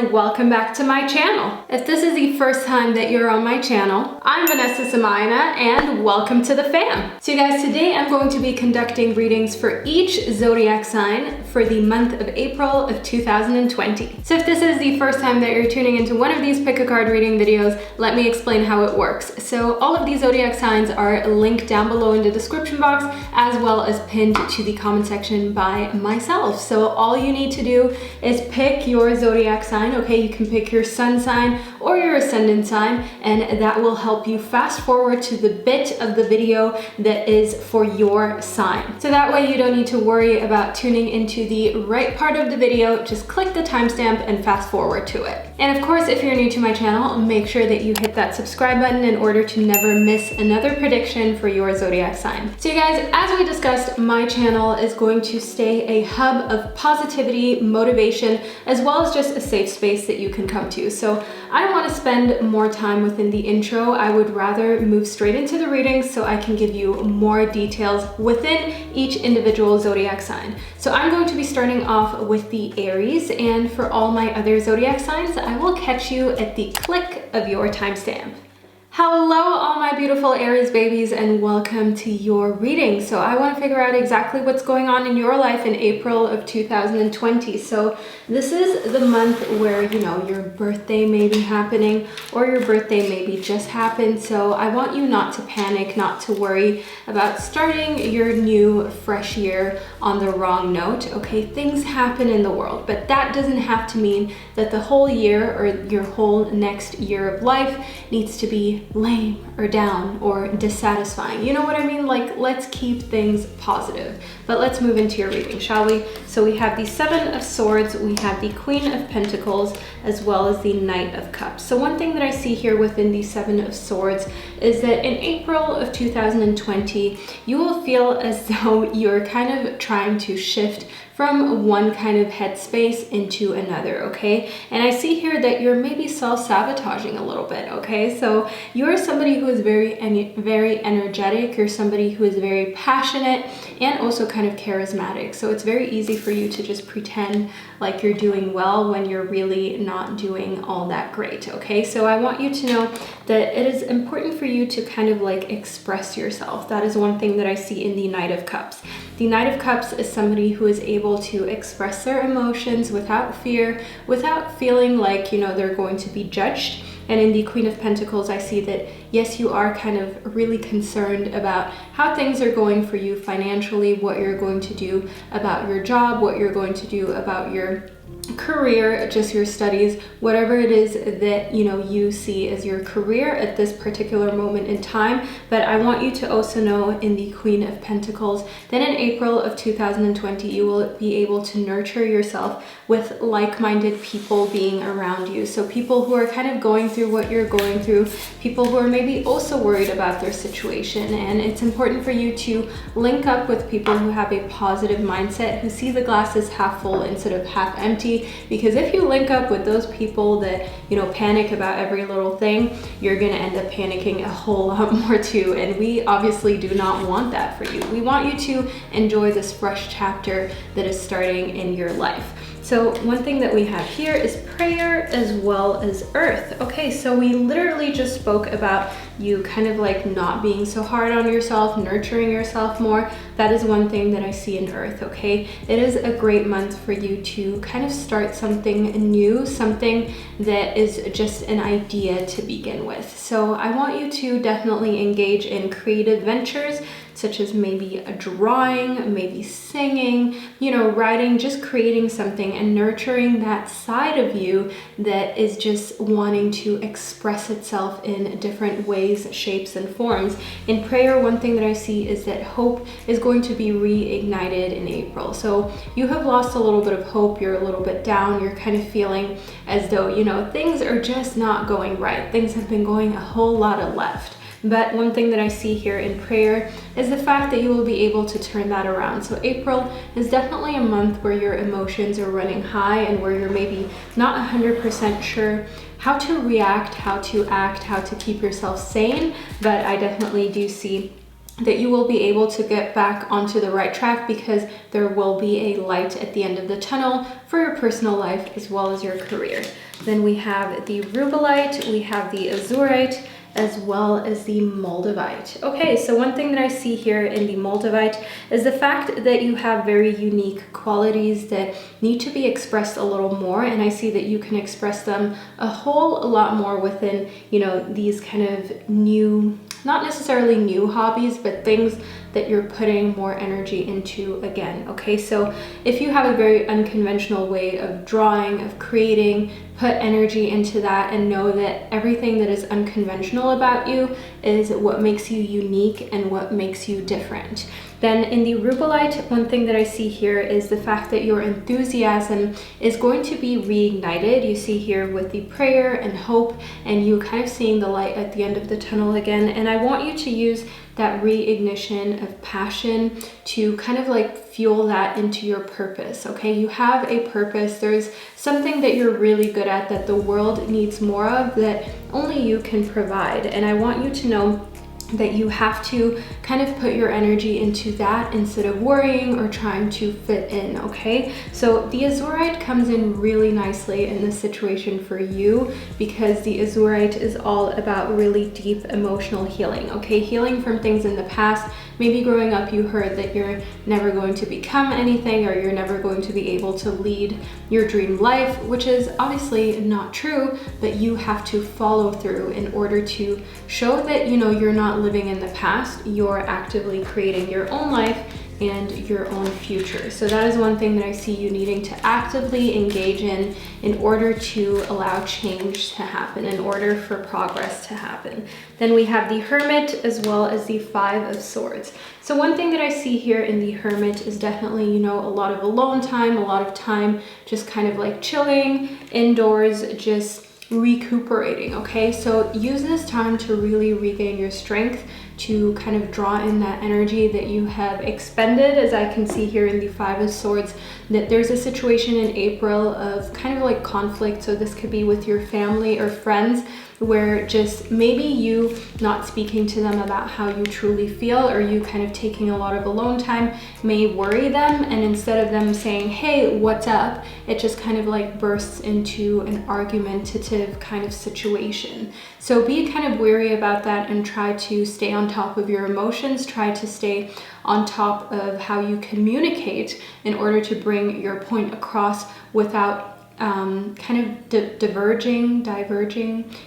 and welcome back to my channel. If this is the first time that you're on my channel, I'm Vanessa and I, and welcome to the fam. So you guys, today I'm going to be conducting readings for each zodiac sign for the month of April of 2020. So if this is the first time that you're tuning into one of these pick a card reading videos, let me explain how it works. So all of these zodiac signs are linked down below in the description box, as well as pinned to the comment section by myself. So all you need to do is pick your zodiac sign, okay? You can pick your sun sign or your ascendant sign, and that will help you fast forward to the bit of the video that is for your sign. So that way you don't need to worry about tuning into the right part of the video. Just click the timestamp and fast forward to it. And of course, if you're new to my channel, make sure that you hit that subscribe button in order to never miss another prediction for your zodiac sign. So you guys, as we discussed, my channel is going to stay a hub of positivity, motivation, as well as just a safe space that you can come to. So I don't want to spend more time within the intro. I would rather move straight into the readings so I can give you more details within each individual zodiac sign. So I'm going to be starting off with the Aries, and for all my other zodiac signs, I will catch you at the click of your timestamp. Hello, all my beautiful Aries babies, and welcome to your reading. So I want to figure out exactly what's going on in your life in April of 2020. So this is the month where, you know, your birthday may be happening or your birthday maybe just happened. So I want you not to panic, not to worry about starting your new fresh year on the wrong note, okay? Things happen in the world, but that doesn't have to mean that the whole year or your whole next year of life needs to be lame or down or dissatisfying. You know what I mean? Like, let's keep things positive. But let's move into your reading, shall we? So we have the Seven of Swords, we have the Queen of Pentacles, as well as the Knight of Cups. So one thing that I see here within the Seven of Swords is that in April of 2020, you will feel as though you're kind of trying to shift from one kind of headspace into another, okay? And I see here that you're maybe self-sabotaging a little bit, okay? So you're somebody who is very energetic, you're somebody who is very passionate and also kind of charismatic. So it's very easy for you to just pretend like you're doing well when you're really not doing all that great, okay? So I want you to know that it is important for you to kind of like express yourself. That is one thing that I see in the Knight of Cups. The Knight of Cups is somebody who is able to express their emotions without fear, without feeling like, you know, they're going to be judged. And in the Queen of Pentacles, I see that, yes, you are kind of really concerned about how things are going for you financially, what you're going to do about your job, what you're going to do about your career, just your studies, whatever it is that, you know, you see as your career at this particular moment in time. But I want you to also know in the Queen of Pentacles that in April of 2020, you will be able to nurture yourself with like-minded people being around you. So people who are kind of going through what you're going through, people who are maybe also worried about their situation. And it's important for you to link up with people who have a positive mindset, who see the glass as half full instead of half empty. Because if you link up with those people that, you know, panic about every little thing, you're gonna end up panicking a whole lot more too. And we obviously do not want that for you. We want you to enjoy this fresh chapter that is starting in your life. So one thing that we have here is prayer as well as earth. Okay, so we literally just spoke about you kind of like not being so hard on yourself, nurturing yourself more. That is one thing that I see in earth, okay? It is a great month for you to kind of start something new, something that is just an idea to begin with. So I want you to definitely engage in creative ventures, such as maybe a drawing, maybe singing, you know, writing, just creating something and nurturing that side of you that is just wanting to express itself in different ways, shapes, and forms. In prayer, one thing that I see is that hope is going to be reignited in April. So you have lost a little bit of hope, you're a little bit down, you're kind of feeling as though, you know, things are just not going right. Things have been going a whole lot of left. But one thing that I see here in prayer is the fact that you will be able to turn that around. So April is definitely a month where your emotions are running high and where you're maybe not 100% sure how to react, how to act, how to keep yourself sane. But I definitely do see that you will be able to get back onto the right track, because there will be a light at the end of the tunnel for your personal life as well as your career. Then we have the rubellite, we have the azurite, as well as the moldavite. Okay, so one thing that I see here in the moldavite is the fact that you have very unique qualities that need to be expressed a little more, and I see that you can express them a whole lot more within, you know, these kind of new, not necessarily new hobbies, but things that you're putting more energy into again. Okay, so if you have a very unconventional way of drawing, of creating, put energy into that, and know that everything that is unconventional about you is what makes you unique and what makes you different. Then in the rubellite, one thing that I see here is the fact that your enthusiasm is going to be reignited. You see here with the prayer and hope, and you kind of seeing the light at the end of the tunnel again. And I want you to use that reignition of passion to kind of like fuel that into your purpose. Okay, you have a purpose. There's something that you're really good at that the world needs more of, that only you can provide. And I want you to know that you have to kind of put your energy into that instead of worrying or trying to fit in. Okay, so the azurite comes in really nicely in this situation for you, because the azurite is all about really deep emotional healing. Okay, healing from things in the past. Maybe growing up you heard that you're never going to become anything, or you're never going to be able to lead your dream life, which is obviously not true, but you have to follow through in order to show that, you know, you're not living in the past, you're actively creating your own life and your own future. So that is one thing that I see you needing to actively engage in order to allow change to happen, in order for progress to happen. Then we have the hermit as well as the 5 of swords. So one thing that I see here in the hermit is definitely, you know, a lot of alone time, a lot of time just kind of like chilling indoors, just recuperating. Okay, so use this time to really regain your strength, to kind of draw in that energy that you have expended. As I can see here in the 5 of swords, that there's a situation in April of kind of like conflict. So this could be with your family or friends, where just maybe you not speaking to them about how you truly feel, or you kind of taking a lot of alone time may worry them, and instead of them saying, hey, what's up, it just kind of like bursts into an argumentative kind of situation. So be kind of wary about that and try to stay on top of your emotions, try to stay on top of how you communicate in order to bring your point across without kind of diverging,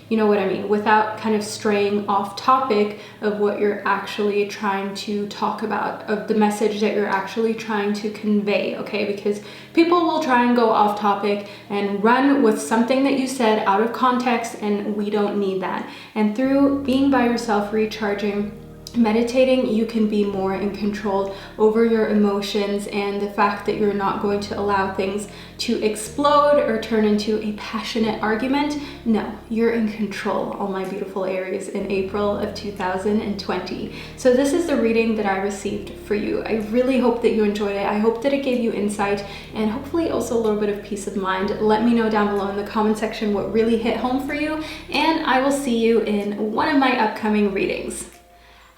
you know what I mean, without kind of straying off topic of what you're actually trying to talk about, of the message that you're actually trying to convey. Okay, because people will try and go off topic and run with something that you said out of context, and we don't need that. And through being by yourself, recharging, meditating, you can be more in control over your emotions, and the fact that you're not going to allow things to explode or turn into a passionate argument. No, you're in control, all my beautiful Aries, in April of 2020. So this is the reading that I received for you. I really hope that you enjoyed it. I hope that it gave you insight and hopefully also a little bit of peace of mind. Let me know down below in the comment section what really hit home for you, and I will see you in one of my upcoming readings.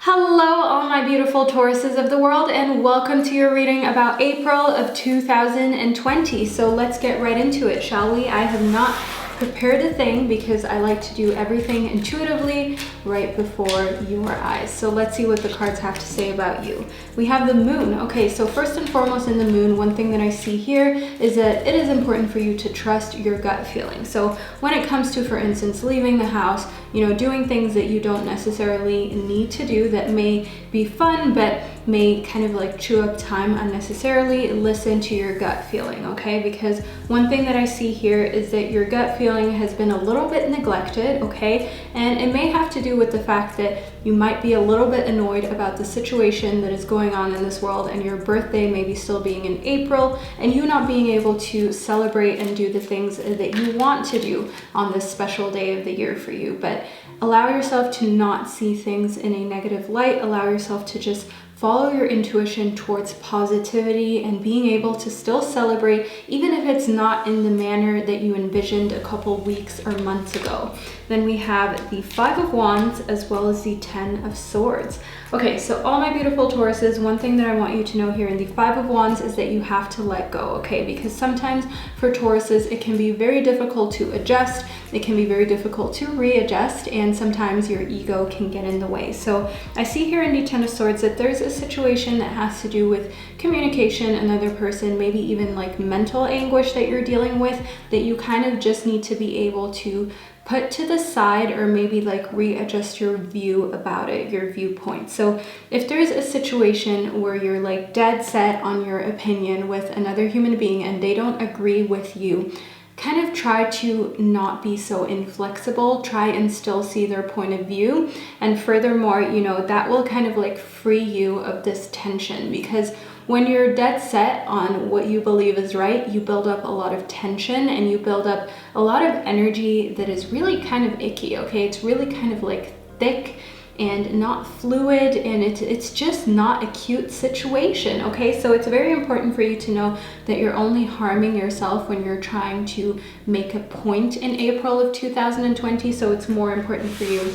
Hello, all my beautiful Tauruses of the world, and welcome to your reading about April of 2020. So let's get right into it, shall we? I have not prepared a thing because I like to do everything intuitively right before your eyes. So let's see what the cards have to say about you. We have the moon. Okay, so first and foremost in the moon, one thing that I see here is that it is important for you to trust your gut feeling. So when it comes to, for instance, leaving the house, you know, doing things that you don't necessarily need to do that may be fun but may kind of like chew up time unnecessarily, listen to your gut feeling, okay? Because one thing that I see here is that your gut feeling has been a little bit neglected, okay? And it may have to do with the fact that you might be a little bit annoyed about the situation that is going on in this world, and your birthday maybe still being in April, and you not being able to celebrate and do the things that you want to do on this special day of the year for you. But allow yourself to not see things in a negative light. Allow yourself to just follow your intuition towards positivity and being able to still celebrate, even if it's not in the manner that you envisioned a couple weeks or months ago. Then we have the 5 of Wands as well as the 10 of Swords. Okay, so all my beautiful Tauruses, one thing that I want you to know here in the Five of Wands is that you have to let go, okay? Because sometimes for Tauruses, it can be very difficult to adjust. It can be very difficult to readjust, and sometimes your ego can get in the way. So I see here in the Ten of Swords that there's a situation that has to do with communication, another person, maybe even like mental anguish that you're dealing with, that you kind of just need to be able to put to the side, or maybe like readjust your view about it, your viewpoint. So if there's a situation where you're like dead set on your opinion with another human being and they don't agree with you, kind of try to not be so inflexible, try and still see their point of view. And furthermore, you know, that will kind of like free you of this tension, because when you're dead set on what you believe is right, you build up a lot of tension and you build up a lot of energy that is really kind of icky, okay? It's really kind of like thick and not fluid, and it's just not a cute situation, okay? So it's very important for you to know that you're only harming yourself when you're trying to make a point in April of 2020. So it's more important for you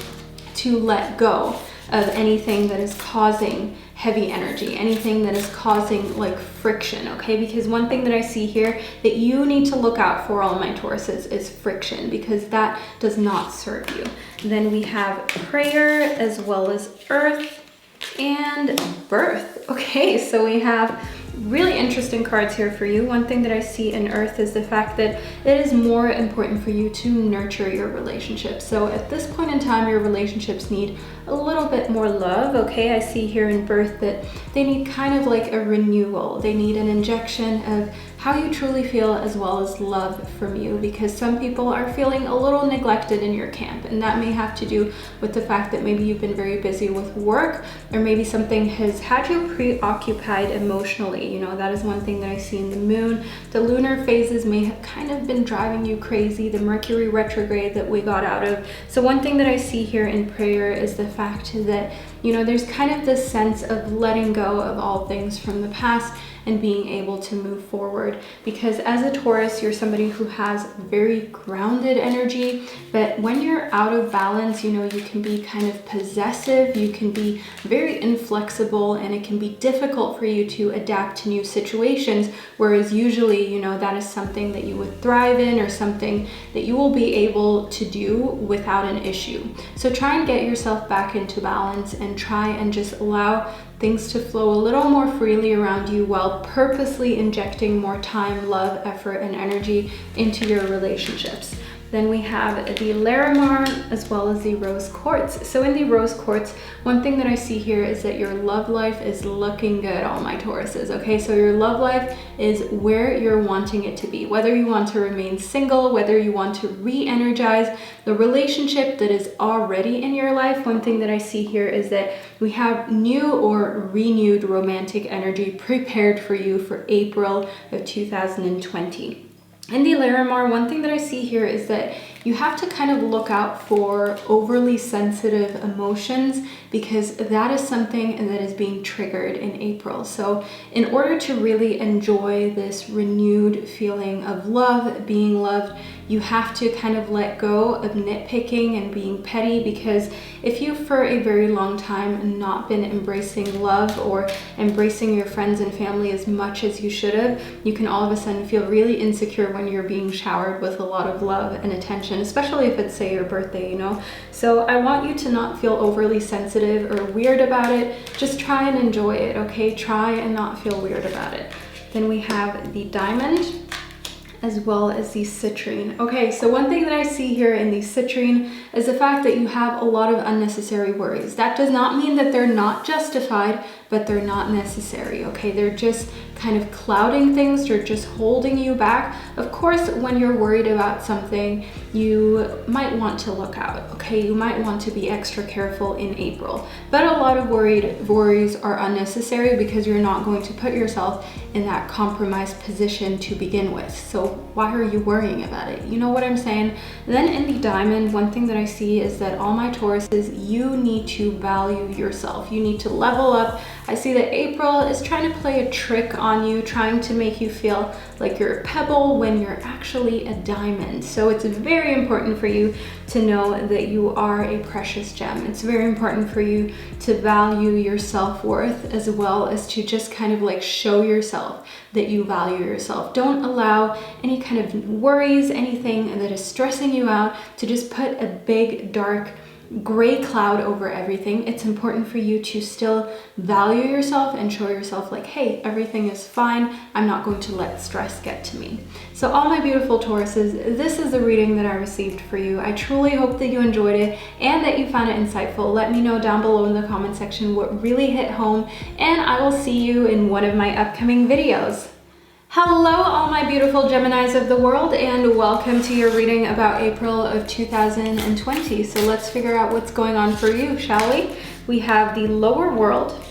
to let go of anything that is causing heavy energy, anything that is causing like friction, okay? Because one thing that I see here that you need to look out for, all my Tauruses, is friction, because that does not serve you. Then we have prayer, as well as earth and birth. Okay, so we have really interesting cards here for you. One thing that I see in earth is the fact that it is more important for you to nurture your relationships. So at this point in time, your relationships need a little bit more love, okay? I see here in birth that they need kind of like a renewal. They need an injection of how you truly feel, as well as love from you, because some people are feeling a little neglected in your camp, and that may have to do with the fact that maybe you've been very busy with work, or maybe something has had you preoccupied emotionally. You know, that is one thing that I see in the moon. The lunar phases may have kind of been driving you crazy, the Mercury retrograde that we got out of. So one thing that I see here in prayer is the fact that, you know, there's kind of this sense of letting go of all things from the past and being able to move forward. Because as a Taurus, you're somebody who has very grounded energy, but when you're out of balance, you know, you can be kind of possessive, you can be very inflexible, and it can be difficult for you to adapt to new situations, whereas usually, you know, that is something that you would thrive in, or something that you will be able to do without an issue. So try and get yourself back into balance, and try and just allow things to flow a little more freely around you, while purposely injecting more time, love, effort, and energy into your relationships. Then we have the Larimar, as well as the Rose Quartz. So in the Rose Quartz, one thing that I see here is that your love life is looking good, all my Tauruses, okay? So your love life is where you're wanting it to be. Whether you want to remain single, whether you want to re-energize the relationship that is already in your life, one thing that I see here is that we have new or renewed romantic energy prepared for you for April of 2020. In the Larimar, one thing that I see here is that you have to kind of look out for overly sensitive emotions, because that is something that is being triggered in April. So in order to really enjoy this renewed feeling of love, being loved, you have to kind of let go of nitpicking and being petty, because if you for a very long time not been embracing love or embracing your friends and family as much as you should have, you can all of a sudden feel really insecure when you're being showered with a lot of love and attention, especially if it's, say, your birthday, you know? So I want you to not feel overly sensitive or weird about it. Just try and enjoy it, okay? Try and not feel weird about it. Then we have the Diamond, as well as the citrine. Okay, so one thing that I see here in the citrine is the fact that you have a lot of unnecessary worries. That does not mean that they're not justified, but they're not necessary, okay? They're just kind of clouding things, they're just holding you back. Of course, when you're worried about something, you might want to look out, okay? You might want to be extra careful in April. But a lot of worries are unnecessary, because you're not going to put yourself in that compromised position to begin with. So why are you worrying about it? You know what I'm saying? Then in the Diamond, one thing that I see is that, all my Tauruses, you need to value yourself. You need to level up. I see that April is trying to play a trick on on you, trying to make you feel like you're a pebble when you're actually a diamond. So it's very important for you to know that you are a precious gem. It's very important for you to value your self-worth, as well as to just kind of like show yourself that you value yourself. Don't allow any kind of worries, anything that is stressing you out, to just put a big dark gray cloud over everything. It's important for you to still value yourself and show yourself like, hey, everything is fine. I'm not going to let stress get to me. So all my beautiful Tauruses, this is the reading that I received for you. I truly hope that you enjoyed it and that you found it insightful. Let me know down below in the comment section what really hit home, and I will see you in one of my upcoming videos. Hello, all my beautiful Geminis of the world, and welcome to your reading about April of 2020. So let's figure out what's going on for you, shall we? We have the lower world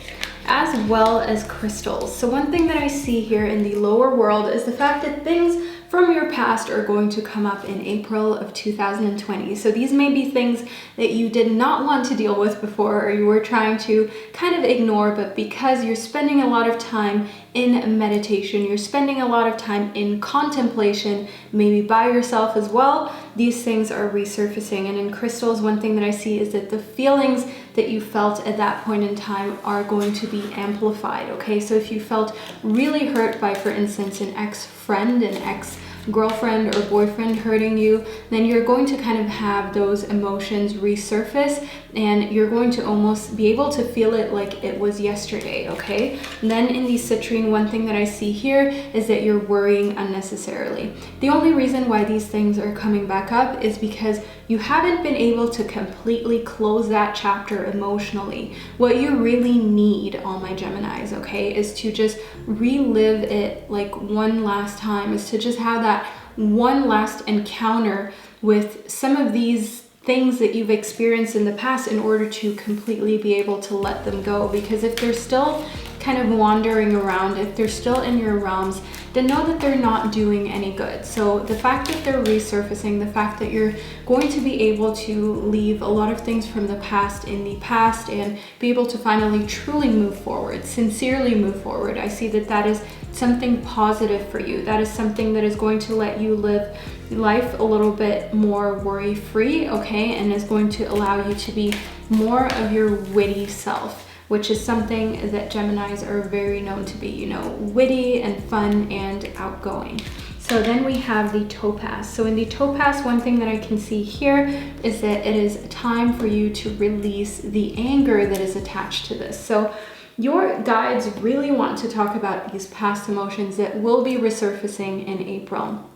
as well as crystals. So one thing that I see here in the lower world is the fact that things from your past are going to come up in April of 2020. So these may be things that you did not want to deal with before, or you were trying to kind of ignore, but because you're spending a lot of time in meditation, you're spending a lot of time in contemplation, maybe by yourself as well, these things are resurfacing. And in crystals, one thing that I see is that the feelings that you felt at that point in time are going to be amplified, okay? So if you felt really hurt by, for instance, an ex-friend, an ex-girlfriend or boyfriend hurting you, then you're going to kind of have those emotions resurface, and you're going to almost be able to feel it like it was yesterday, okay? And then in the citrine, one thing that I see here is that you're worrying unnecessarily. The only reason why these things are coming back up is because you haven't been able to completely close that chapter emotionally. What you really need, all my Geminis, okay, is to just relive it like one last time, is to just have that one last encounter with some of these things that you've experienced in the past in order to completely be able to let them go. Because if they're still kind of wandering around, if they're still in your realms, then know that they're not doing any good. So the fact that they're resurfacing, the fact that you're going to be able to leave a lot of things from the past in the past and be able to finally truly move forward, sincerely move forward, I see that that is something positive for you. That is something that is going to let you live life a little bit more worry-free, okay, and is going to allow you to be more of your witty self, which is something that Geminis are very known to be, you know, witty and fun and outgoing. So then we have the topaz. So in the topaz, one thing that I can see here is that it is time for you to release the anger that is attached to this. So your guides really want to talk about these past emotions that will be resurfacing in April.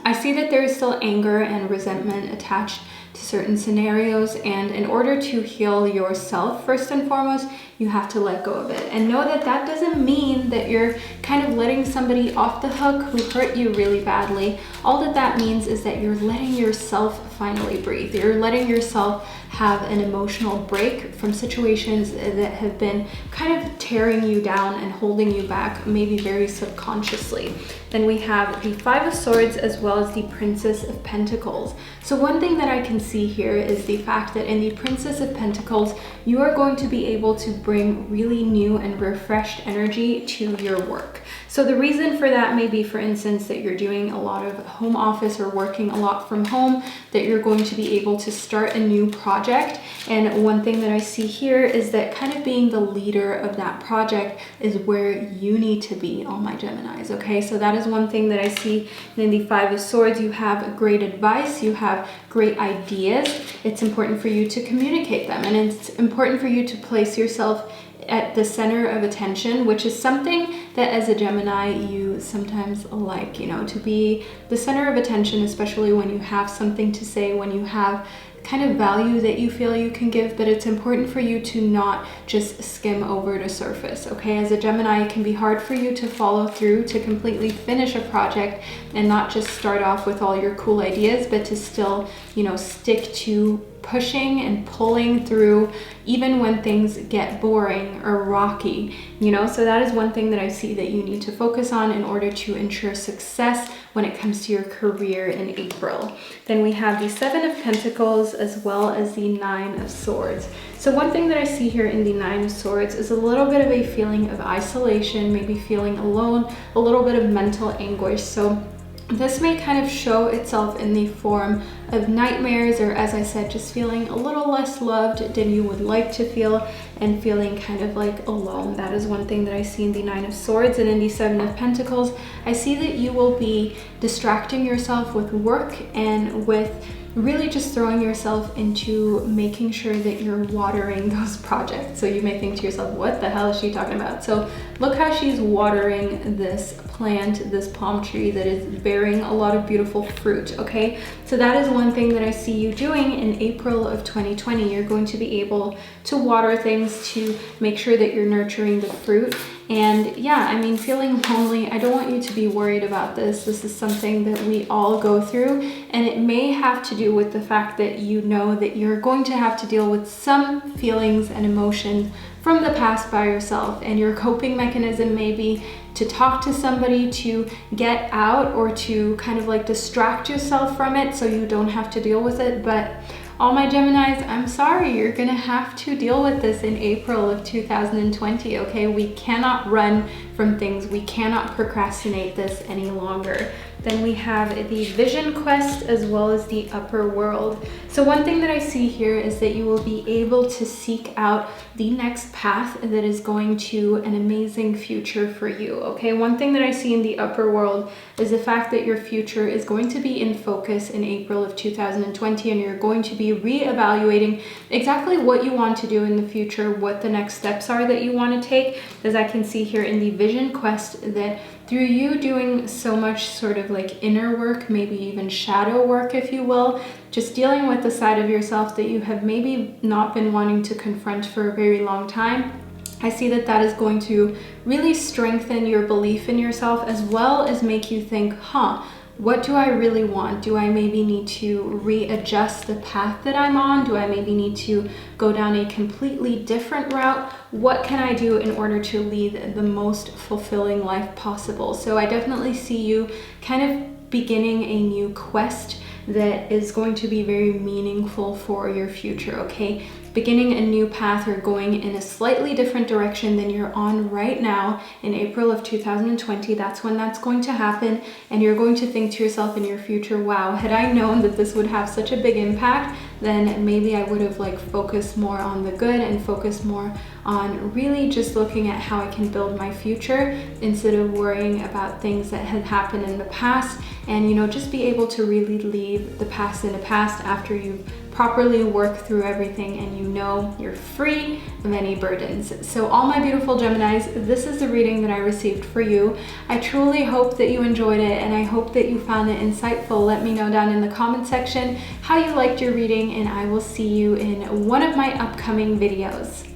I see that there is still anger and resentment attached to certain scenarios, and in order to heal yourself, first and foremost, you have to let go of it. And know that that doesn't mean that you're kind of letting somebody off the hook who hurt you really badly. All that that means is that you're letting yourself finally breathe. You're letting yourself have an emotional break from situations that have been kind of tearing you down and holding you back, maybe very subconsciously. Then we have the Five of Swords as well as the Princess of Pentacles. So one thing that I can see here is the fact that in the Princess of Pentacles, you are going to be able to bring really new and refreshed energy to your work. So the reason for that may be, for instance, that you're doing a lot of home office or working a lot from home, that you're going to be able to start a new project. And one thing that I see here is that kind of being the leader of that project is where you need to be, all my Geminis, okay? So that is one thing that I see in the Five of Swords. You have great advice, you have great ideas. It's important for you to communicate them, and it's important for you to place yourself at the center of attention, which is something that as a Gemini you sometimes like, you know, to be the center of attention, especially when you have something to say, when you have kind of value that you feel you can give. But it's important for you to not just skim over the surface, okay? As a Gemini, it can be hard for you to follow through, to completely finish a project and not just start off with all your cool ideas, but to still, you know, stick to pushing and pulling through even when things get boring or rocky, you know? So that is one thing that I see that you need to focus on in order to ensure success when it comes to your career in April. Then we have the Seven of Pentacles as well as the Nine of Swords. So one thing that I see here in the Nine of Swords is a little bit of a feeling of isolation, maybe feeling alone, a little bit of mental anguish. So this may kind of show itself in the form of nightmares, or as I said, just feeling a little less loved than you would like to feel and feeling kind of like alone. That is one thing that I see in the Nine of Swords. And in the Seven of Pentacles, I see that you will be distracting yourself with work and with really just throwing yourself into making sure that you're watering those projects. So you may think to yourself, what the hell is she talking about? So look how she's watering this plant, this palm tree that is bearing a lot of beautiful fruit, okay? So that is one thing that I see you doing in April of 2020. You're going to be able to water things to make sure that you're nurturing the fruit. And yeah, I mean, feeling lonely, I don't want you to be worried about this. This is something that we all go through, and it may have to do with the fact that you know that you're going to have to deal with some feelings and emotions from the past by yourself, and your coping mechanism may be to talk to somebody to get out or to kind of like distract yourself from it so you don't have to deal with it. But all my Geminis, I'm sorry, you're gonna have to deal with this in April of 2020, okay? We cannot run from things. We cannot procrastinate this any longer. Then we have the Vision Quest as well as the Upper World. So one thing that I see here is that you will be able to seek out the next path that is going to an amazing future for you, okay? One thing that I see in the Upper World is the fact that your future is going to be in focus in April of 2020, and you're going to be reevaluating exactly what you want to do in the future, what the next steps are that you want to take. As I can see here in the Vision Quest, that through you doing so much sort of like inner work, maybe even shadow work, if you will, just dealing with the side of yourself that you have maybe not been wanting to confront for a very long time, I see that that is going to really strengthen your belief in yourself, as well as make you think, what do I really want? Do I maybe need to readjust the path that I'm on? Do I maybe need to go down a completely different route? What can I do in order to lead the most fulfilling life possible? So I definitely see you kind of beginning a new quest that is going to be very meaningful for your future, okay? Beginning a new path or going in a slightly different direction than you're on right now in April of 2020. That's when that's going to happen, and you're going to think to yourself in your future, wow, had I known that this would have such a big impact, then maybe I would have like focused more on the good and focused more on really just looking at how I can build my future instead of worrying about things that had happened in the past. And you know, just be able to really leave the past in the past after you've properly work through everything and you know you're free of any burdens. So all my beautiful Geminis, this is the reading that I received for you. I truly hope that you enjoyed it, and I hope that you found it insightful. Let me know down in the comment section how you liked your reading, and I will see you in one of my upcoming videos.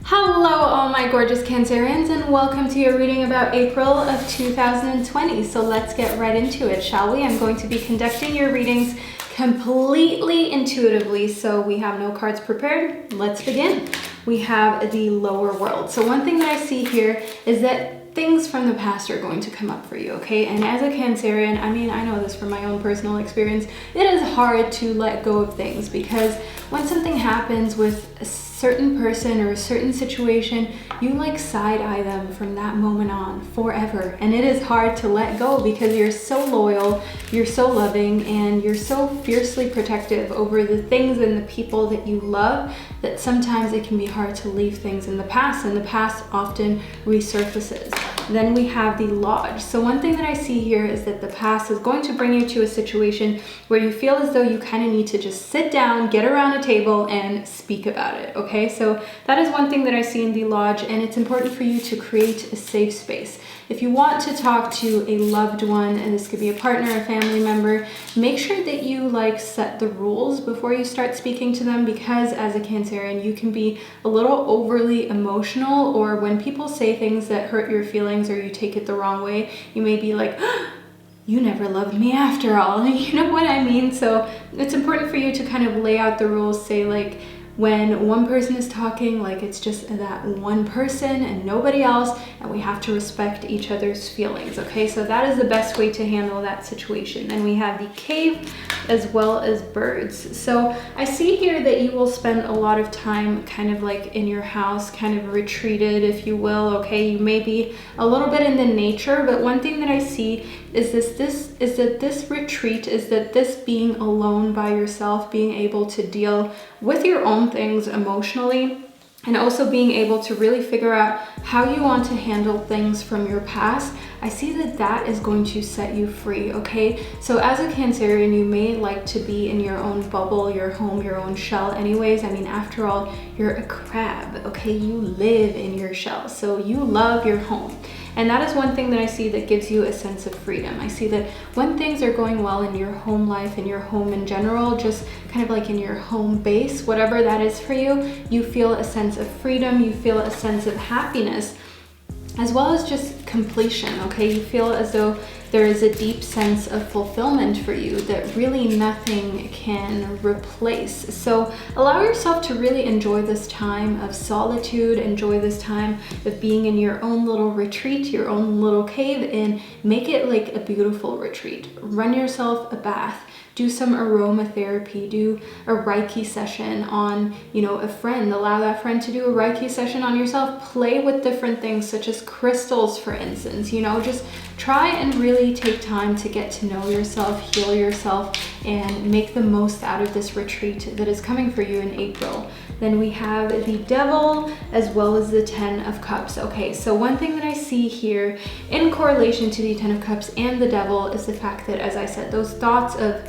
Hello all my gorgeous Cancerians, and welcome to your reading about April of 2020. So let's get right into it, shall we? I'm going to be conducting your readings completely intuitively, so we have no cards prepared. Let's begin. We have the lower world. So one thing that I see here is that things from the past are going to come up for you, okay? And as a Cancerian, I mean, I know this from my own personal experience, it is hard to let go of things, because when something happens with a certain person or a certain situation, you like side eye them from that moment on forever. And it is hard to let go because you're so loyal, you're so loving, and you're so fiercely protective over the things and the people that you love that sometimes it can be hard to leave things in the past, and the past often resurfaces. Then we have the Lodge. So one thing that I see here is that the past is going to bring you to a situation where you feel as though you kind of need to just sit down, get around a table, and speak about it, okay? So that is one thing that I see in the Lodge, and it's important for you to create a safe space. If you want to talk to a loved one, and this could be a partner, a family member, make sure that you like set the rules before you start speaking to them, because as a Cancerian, you can be a little overly emotional, or when people say things that hurt your feelings or you take it the wrong way, you may be like, you never loved me after all. You know what I mean? So it's important for you to kind of lay out the rules, say like, when one person is talking, like it's just that one person and nobody else, and we have to respect each other's feelings, okay? So that is the best way to handle that situation. And we have the cave as well as birds. So I see here that you will spend a lot of time kind of like in your house, kind of retreated, if you will, okay? You may be a little bit in the nature, but one thing that I see is this retreat, is that this being alone by yourself, being able to deal with your own things emotionally, and also being able to really figure out how you want to handle things from your past. I see that that is going to set you free, okay? So as a Cancerian, you may like to be in your own bubble, your home, your own shell anyways. I mean, after all, you're a crab, okay? You live in your shell, so you love your home. And that is one thing that I see that gives you a sense of freedom. I see that when things are going well in your home life, in your home in general, just kind of like in your home base, whatever that is for you, you feel a sense of freedom, you feel a sense of happiness, as well as just completion, okay? You feel as though there is a deep sense of fulfillment for you that really nothing can replace. So allow yourself to really enjoy this time of solitude, enjoy this time of being in your own little retreat, your own little cave, and make it like a beautiful retreat. Run yourself a bath. Do some aromatherapy, do a Reiki session on, you know, a friend. Allow that friend to do a Reiki session on yourself. Play with different things such as crystals, for instance. You know, just try and really take time to get to know yourself, heal yourself, and make the most out of this retreat that is coming for you in April. Then we have the Devil as well as the Ten of Cups. Okay, so one thing that I see here in correlation to the Ten of Cups and the Devil is the fact that, as I said, those thoughts of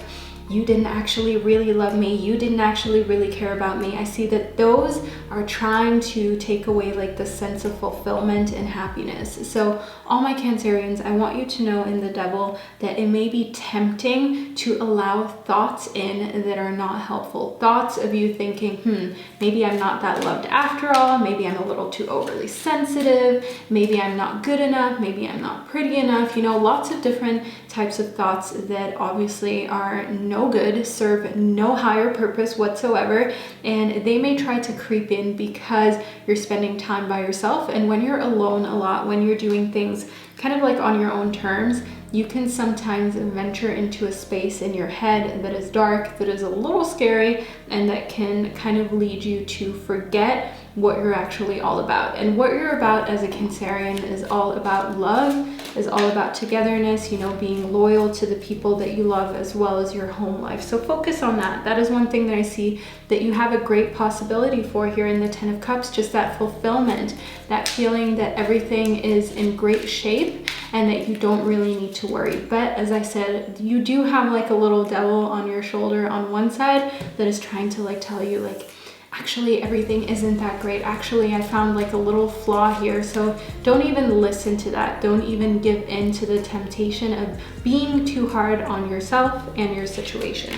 you didn't actually really love me, you didn't actually really care about me, I see that those are trying to take away like the sense of fulfillment and happiness. So all my Cancerians, I want you to know in the Devil that it may be tempting to allow thoughts in that are not helpful. Thoughts of you thinking, maybe I'm not that loved after all, maybe I'm a little too overly sensitive, maybe I'm not good enough, maybe I'm not pretty enough, you know, lots of different types of thoughts that obviously are no good, serve no higher purpose whatsoever, and they may try to creep in because you're spending time by yourself. And when you're alone a lot, when you're doing things kind of like on your own terms, you can sometimes venture into a space in your head that is dark, that is a little scary, and that can kind of lead you to forget what you're actually all about. And what you're about as a Cancerian is all about love, is all about togetherness, you know, being loyal to the people that you love as well as your home life. So focus on that. That is one thing that I see that you have a great possibility for here in the Ten of Cups, just that fulfillment, that feeling that everything is in great shape and that you don't really need to worry. But as I said, you do have like a little devil on your shoulder on one side that is trying to like tell you like, actually everything isn't that great. Actually, I found like a little flaw here. So don't even listen to that. Don't even give in to the temptation of being too hard on yourself and your situation.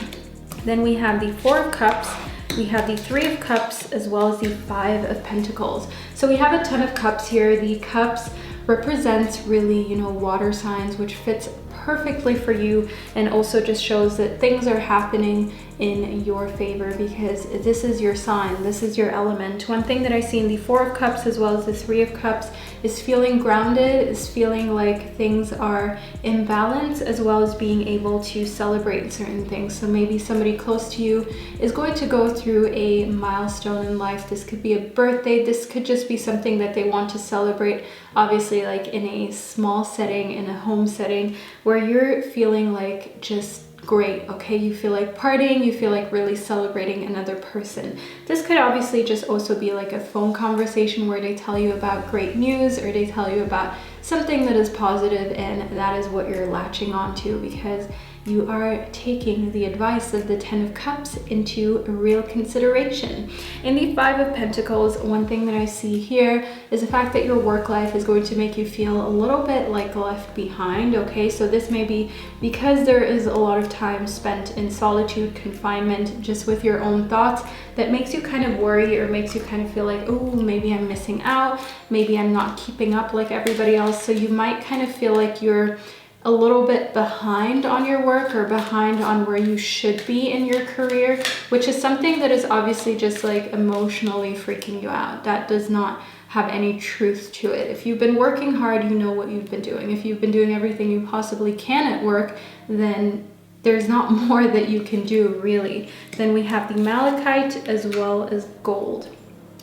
Then we have the Four of Cups, we have the Three of Cups, as well as the Five of Pentacles. So we have a Ton of Cups here. The cups represents really, you know, water signs, which fits perfectly for you, and also just shows that things are happening in your favor because this is your sign, this is your element. One thing that I see in the Four of Cups as well as the Three of Cups is feeling grounded, is feeling like things are in balance, as well as being able to celebrate certain things. So maybe somebody close to you is going to go through a milestone in life. This could be a birthday, this could just be something that they want to celebrate, obviously like in a small setting, in a home setting, where you're feeling like just great, okay? You feel like partying, you feel like really celebrating another person. This could obviously just also be like a phone conversation where they tell you about great news, or they tell you about something that is positive, and that is what you're latching onto because you are taking the advice of the Ten of Cups into real consideration. In the Five of Pentacles, one thing that I see here is the fact that your work life is going to make you feel a little bit like left behind, okay? So this may be because there is a lot of time spent in solitude, confinement, just with your own thoughts, that makes you kind of worry or makes you kind of feel like, oh, maybe I'm missing out, maybe I'm not keeping up like everybody else. So you might kind of feel like you're a little bit behind on your work or behind on where you should be in your career, which is something that is obviously just like emotionally freaking you out. That does not have any truth to it. If you've been working hard, you know what you've been doing. If you've been doing everything you possibly can at work, then there's not more that you can do really. Then we have the malachite as well as gold.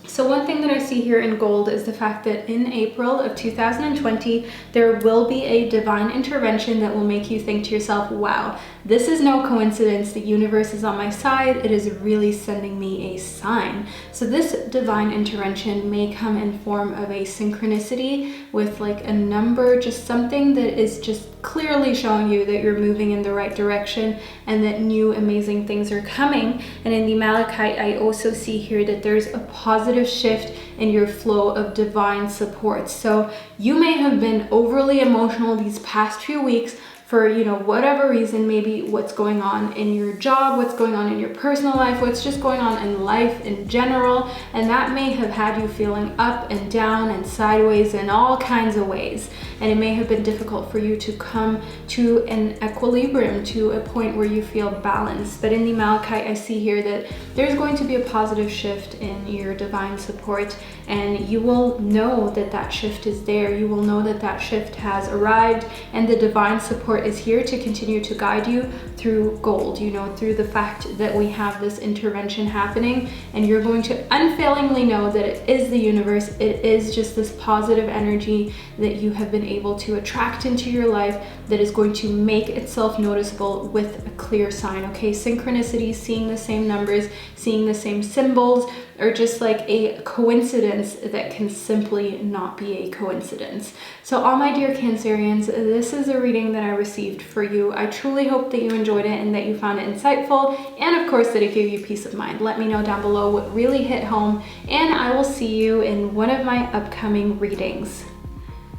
So one thing that I see here in gold is the fact that in April of 2020, there will be a divine intervention that will make you think to yourself, wow, this is no coincidence. The universe is on my side. It is really sending me a sign. So this divine intervention may come in form of a synchronicity with like a number, just something that is just clearly showing you that you're moving in the right direction and that new amazing things are coming. And in the malachite, I also see here that there's a positive shift in your flow of divine support. So you may have been overly emotional these past few weeks for, you know, whatever reason, maybe what's going on in your job, what's going on in your personal life, what's just going on in life in general. And that may have had you feeling up and down and sideways in all kinds of ways. And it may have been difficult for you to come to an equilibrium, to a point where you feel balanced. But in the malachite, I see here that there's going to be a positive shift in your divine support, and you will know that that shift is there. You will know that that shift has arrived, and the divine support is here to continue to guide you through gold, you know, through the fact that we have this intervention happening, and you're going to unfailingly know that it is the universe. It is just this positive energy that you have been able to attract into your life that is going to make itself noticeable with a clear sign. Okay, synchronicity, seeing the same numbers, seeing the same symbols, or just like a coincidence that can simply not be a coincidence. So all my dear Cancerians, this is a reading that I received for you. I truly hope that you enjoyed it and that you found it insightful, and of course that it gave you peace of mind. Let me know down below what really hit home, and I will see you in one of my upcoming readings.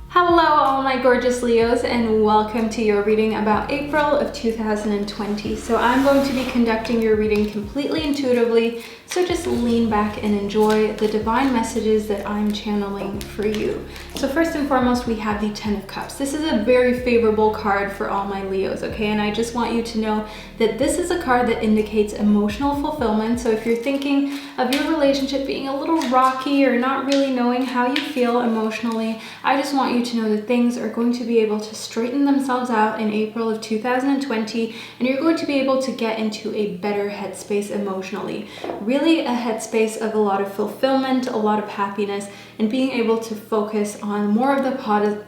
Hello all my gorgeous Leos, and welcome to your reading about April of 2020. So I'm going to be conducting your reading completely intuitively, so just lean back and enjoy the divine messages that I'm channeling for you. So first and foremost, we have the Ten of Cups. This is a very favorable card for all my Leos, okay? And I just want you to know that this is a card that indicates emotional fulfillment. So if you're thinking of your relationship being a little rocky or not really knowing how you feel emotionally, I just want you to know that things are going to be able to straighten themselves out in April of 2020, and you're going to be able to get into a better headspace emotionally. Really a headspace of a lot of fulfillment, a lot of happiness, and being able to focus on more of the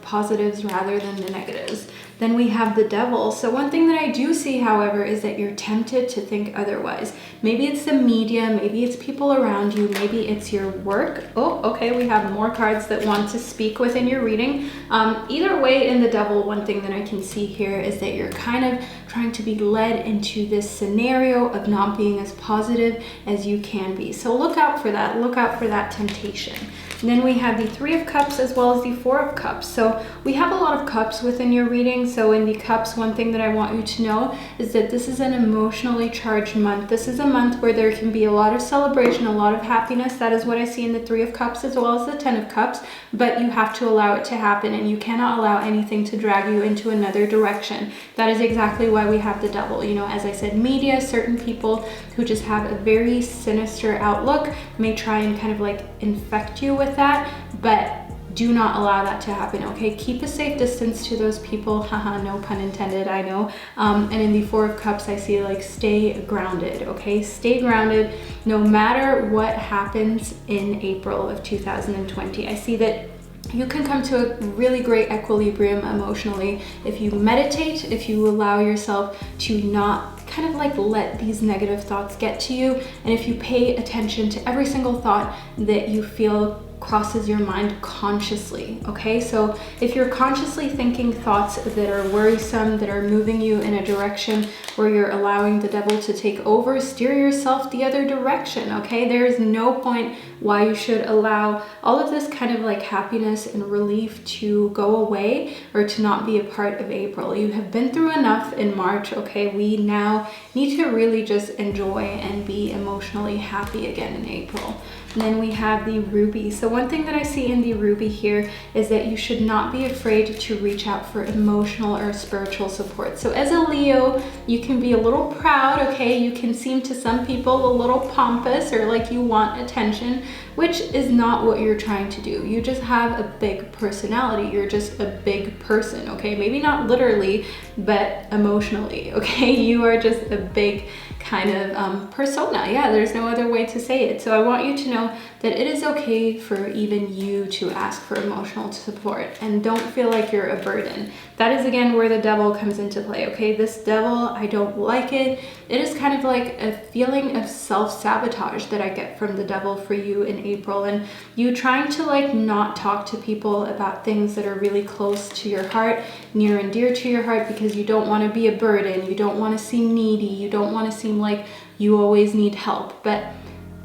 positives rather than the negatives. Then we have the Devil. So one thing that I do see, however, is that you're tempted to think otherwise. Maybe it's the media, maybe it's people around you, maybe it's your work. Oh, okay, we have more cards that want to speak within your reading. Either way, in the Devil, one thing that I can see here is that you're kind of trying to be led into this scenario of not being as positive as you can be. So look out for that. Look out for that temptation. And then we have the Three of Cups as well as the Four of Cups. So we have a lot of cups within your reading. So in the cups, one thing that I want you to know is that this is an emotionally charged month. This is a month where there can be a lot of celebration, a lot of happiness. That is what I see in the Three of Cups as well as the Ten of Cups. But you have to allow it to happen, and you cannot allow anything to drag you into another direction. That is exactly why we have the Devil. You know, as I said, media, certain people who just have a very sinister outlook may try and kind of like infect you with that, but do not allow that to happen, okay? Keep a safe distance to those people. Haha, no pun intended, I know. And in the Four of Cups, I see like stay grounded, okay? Stay grounded no matter what happens in April of 2020. I see that you can come to a really great equilibrium emotionally if you meditate, if you allow yourself to not kind of like let these negative thoughts get to you, and if you pay attention to every single thought that you feel crosses your mind consciously, okay? So if you're consciously thinking thoughts that are worrisome, that are moving you in a direction where you're allowing the devil to take over, steer yourself the other direction, okay? There is no point why you should allow all of this kind of like happiness and relief to go away or to not be a part of April. You have been through enough in March, okay? We now need to really just enjoy and be emotionally happy again in April. And then we have the ruby. So one thing that I see in the ruby here is that you should not be afraid to reach out for emotional or spiritual support. So as a Leo, you can be a little proud, okay? You can seem to some people a little pompous or like you want attention, which is not what you're trying to do. You just have a big personality. You're just a big person, okay? Maybe not literally, but emotionally, okay? You are just a big kind of persona. Yeah, there's no other way to say it. So I want you to know that it is okay for even you to ask for emotional support, and don't feel like you're a burden. That is again where the devil comes into play, okay? This devil, I don't like it. It is kind of like a feeling of self-sabotage that I get from the devil for you in April, and you trying to like not talk to people about things that are really close to your heart, near and dear to your heart, because you don't want to be a burden, you don't want to seem needy, you don't want to seem like you always need help. But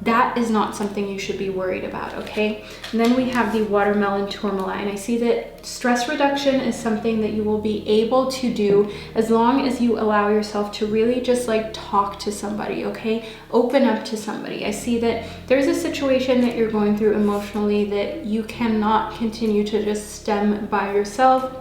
that is not something you should be worried about, okay? And then we have the watermelon tourmaline. I see that stress reduction is something that you will be able to do as long as you allow yourself to really just like talk to somebody, okay? Open up to somebody. I see that there's a situation that you're going through emotionally that you cannot continue to just stem by yourself.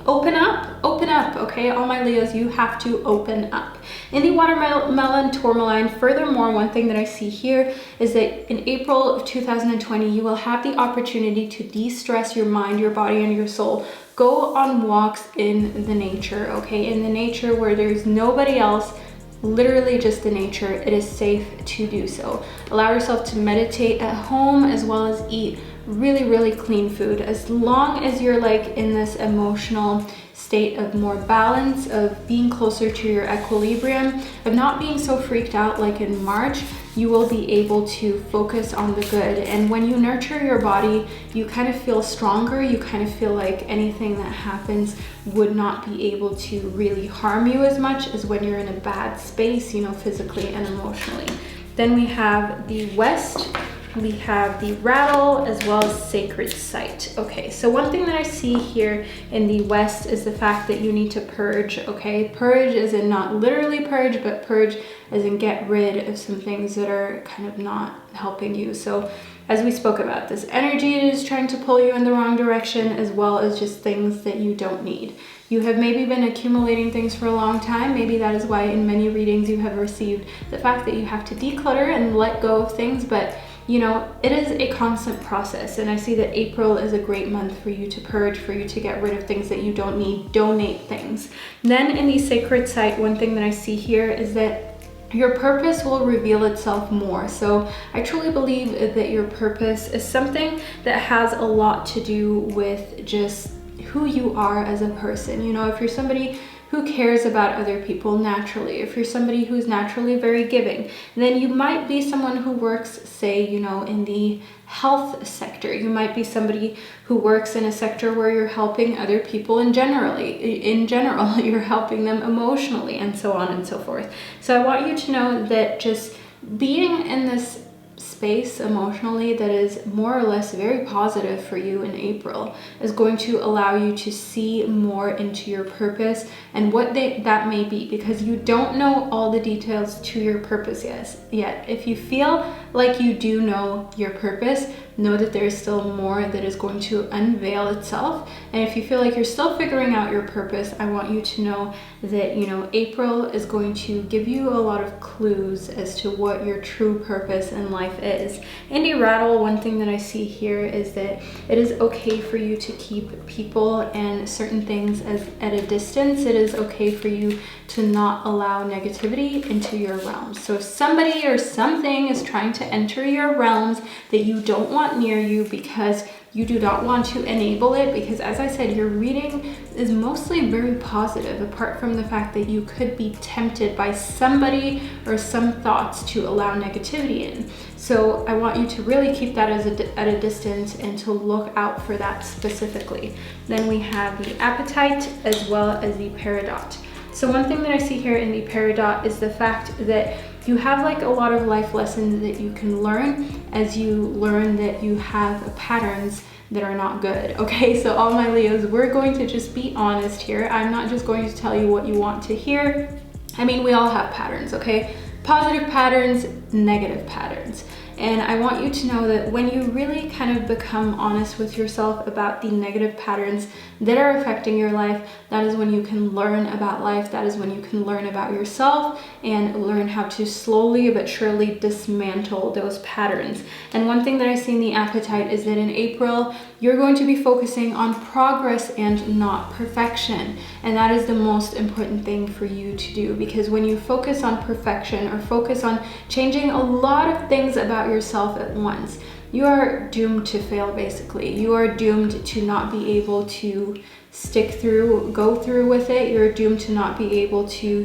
Open up, okay? All my Leos, you have to open up. In the watermelon tourmaline, furthermore, one thing that I see here is that in April of 2020, you will have the opportunity to de-stress your mind, your body, and your soul. Go on walks in the nature, okay? In the nature where there's nobody else, literally just the nature. It is safe to do so. Allow yourself to meditate at home as well as eat really clean food. As long as you're like in this emotional state of more balance, of being closer to your equilibrium, of not being so freaked out like in March, you will be able to focus on the good. And when you nurture your body, you kind of feel stronger. You kind of feel like anything that happens would not be able to really harm you as much as when you're in a bad space, you know, physically and emotionally. Then we have the West. We have the rattle as well as sacred site. Okay, so one thing that I see here in the West is the fact that you need to purge, okay? Purge as in not literally purge, but purge as in get rid of some things that are kind of not helping you. So as we spoke about, this energy is trying to pull you in the wrong direction, as well as just things that you don't need. You have maybe been accumulating things for a long time. Maybe that is why in many readings you have received the fact that you have to declutter and let go of things, but you know, it is a constant process, and I see that April is a great month for you to purge, for you to get rid of things that you don't need, donate things. Then in the sacred site, one thing that I see here is that your purpose will reveal itself more. So I truly believe that your purpose is something that has a lot to do with just who you are as a person. You know, if you're somebody who cares about other people naturally, if you're somebody who's naturally very giving, then you might be someone who works, say, you know, in the health sector. You might be somebody who works in a sector where you're helping other people in general, you're helping them emotionally, and so on and so forth. So I want you to know that just being in this space emotionally that is more or less very positive for you in April is going to allow you to see more into your purpose and what that may be, because you don't know all the details to your purpose yet. If you feel like you do know your purpose, know that there is still more that is going to unveil itself. And if you feel like you're still figuring out your purpose, I want you to know that, you know, April is going to give you a lot of clues as to what your true purpose in life is. In the rattle, one thing that I see here is that it is okay for you to keep people and certain things at a distance. It is okay for you to not allow negativity into your realms. So if somebody or something is trying to enter your realms that you don't want near you because you do not want to enable it, because as I said, your reading is mostly very positive, apart from the fact that you could be tempted by somebody or some thoughts to allow negativity in. So I want you to really keep that at a distance and to look out for that specifically. Then we have the appetite as well as the peridot. So one thing that I see here in the peridot is the fact that you have like a lot of life lessons that you can learn as you learn that you have patterns that are not good. Okay, so all my Leos, we're going to just be honest here. I'm not just going to tell you what you want to hear. I mean, we all have patterns, okay? Positive patterns, negative patterns. And I want you to know that when you really kind of become honest with yourself about the negative patterns that are affecting your life, that is when you can learn about life. That is when you can learn about yourself and learn how to slowly but surely dismantle those patterns. And one thing that I see in the appetite is that in April, you're going to be focusing on progress and not perfection. And that is the most important thing for you to do, because when you focus on perfection or focus on changing a lot of things about yourself at once, you are doomed to fail, basically. You are doomed to not be able to stick through, go through with it. You're doomed to not be able to,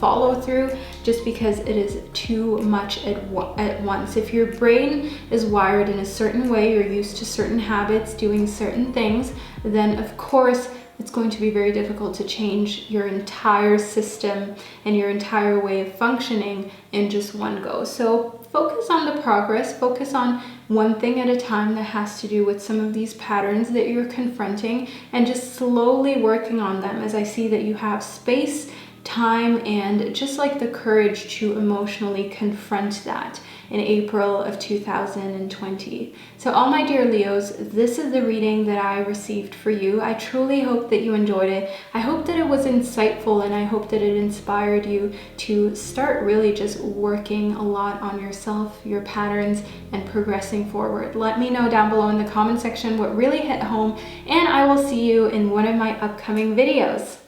follow through just because it is too much at once. If your brain is wired in a certain way, you're used to certain habits, doing certain things, then of course, it's going to be very difficult to change your entire system and your entire way of functioning in just one go. So focus on the progress, focus on one thing at a time that has to do with some of these patterns that you're confronting, and just slowly working on them, as I see that you have space, time, and just like the courage to emotionally confront that in April of 2020. So all my dear Leos, this is the reading that I received for you. I truly hope that you enjoyed it. I hope that it was insightful, and I hope that it inspired you to start really just working a lot on yourself, your patterns, and progressing forward. Let me know down below in the comment section what really hit home, and I will see you in one of my upcoming videos.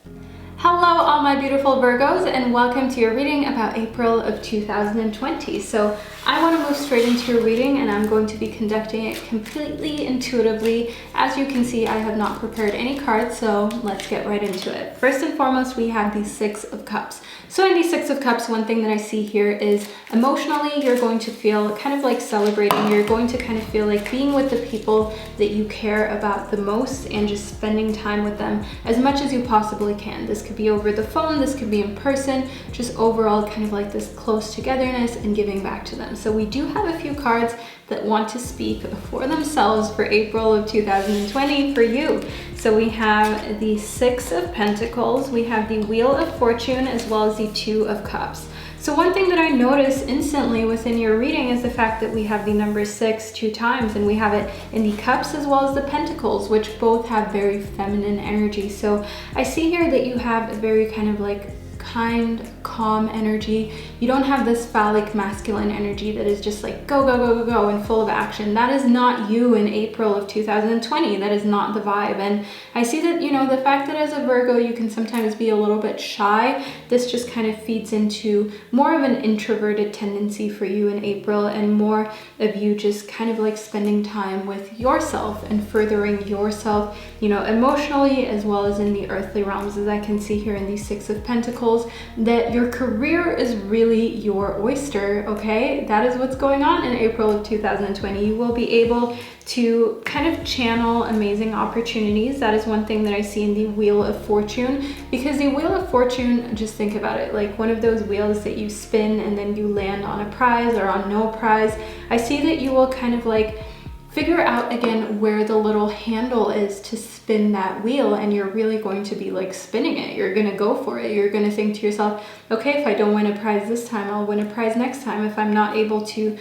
Hello all my beautiful Virgos, and welcome to your reading about April of 2020. So I want to move straight into your reading, and I'm going to be conducting it completely intuitively. As you can see, I have not prepared any cards, so let's get right into it. First and foremost, we have the Six of Cups. So in the Six of Cups, one thing that I see here is emotionally, you're going to feel kind of like celebrating. You're going to kind of feel like being with the people that you care about the most and just spending time with them as much as you possibly can. This could be over the phone, this could be in person, just overall kind of like this close togetherness and giving back to them. So we do have a few cards that want to speak for themselves for April of 2020 for you. So we have the Six of Pentacles, we have the Wheel of Fortune, as well as the Two of Cups. So one thing that I noticed instantly within your reading is the fact that we have the number 6 2 times, and we have it in the cups as well as the pentacles, which both have very feminine energy. So I see here that you have a very kind of like kind, calm energy. You don't have this phallic masculine energy that is just like go, go, go, go, go, and full of action. That is not you in April of 2020. That is not the vibe. And I see that, the fact that as a Virgo, you can sometimes be a little bit shy. This just kind of feeds into more of an introverted tendency for you in April, and more of you just kind of like spending time with yourself and furthering yourself, emotionally as well as in the earthly realms, as I can see here in the Six of Pentacles. That your career is really your oyster, okay? That is what's going on in April of 2020. You will be able to kind of channel amazing opportunities. That is one thing that I see in the Wheel of Fortune, because the Wheel of Fortune, just think about it, like one of those wheels that you spin and then you land on a prize or on no prize. I see that you will kind of like figure out again where the little handle is to spin that wheel, and you're really going to be like spinning it. You're gonna go for it. You're gonna think to yourself, okay, if I don't win a prize this time, I'll win a prize next time. If I'm not able to,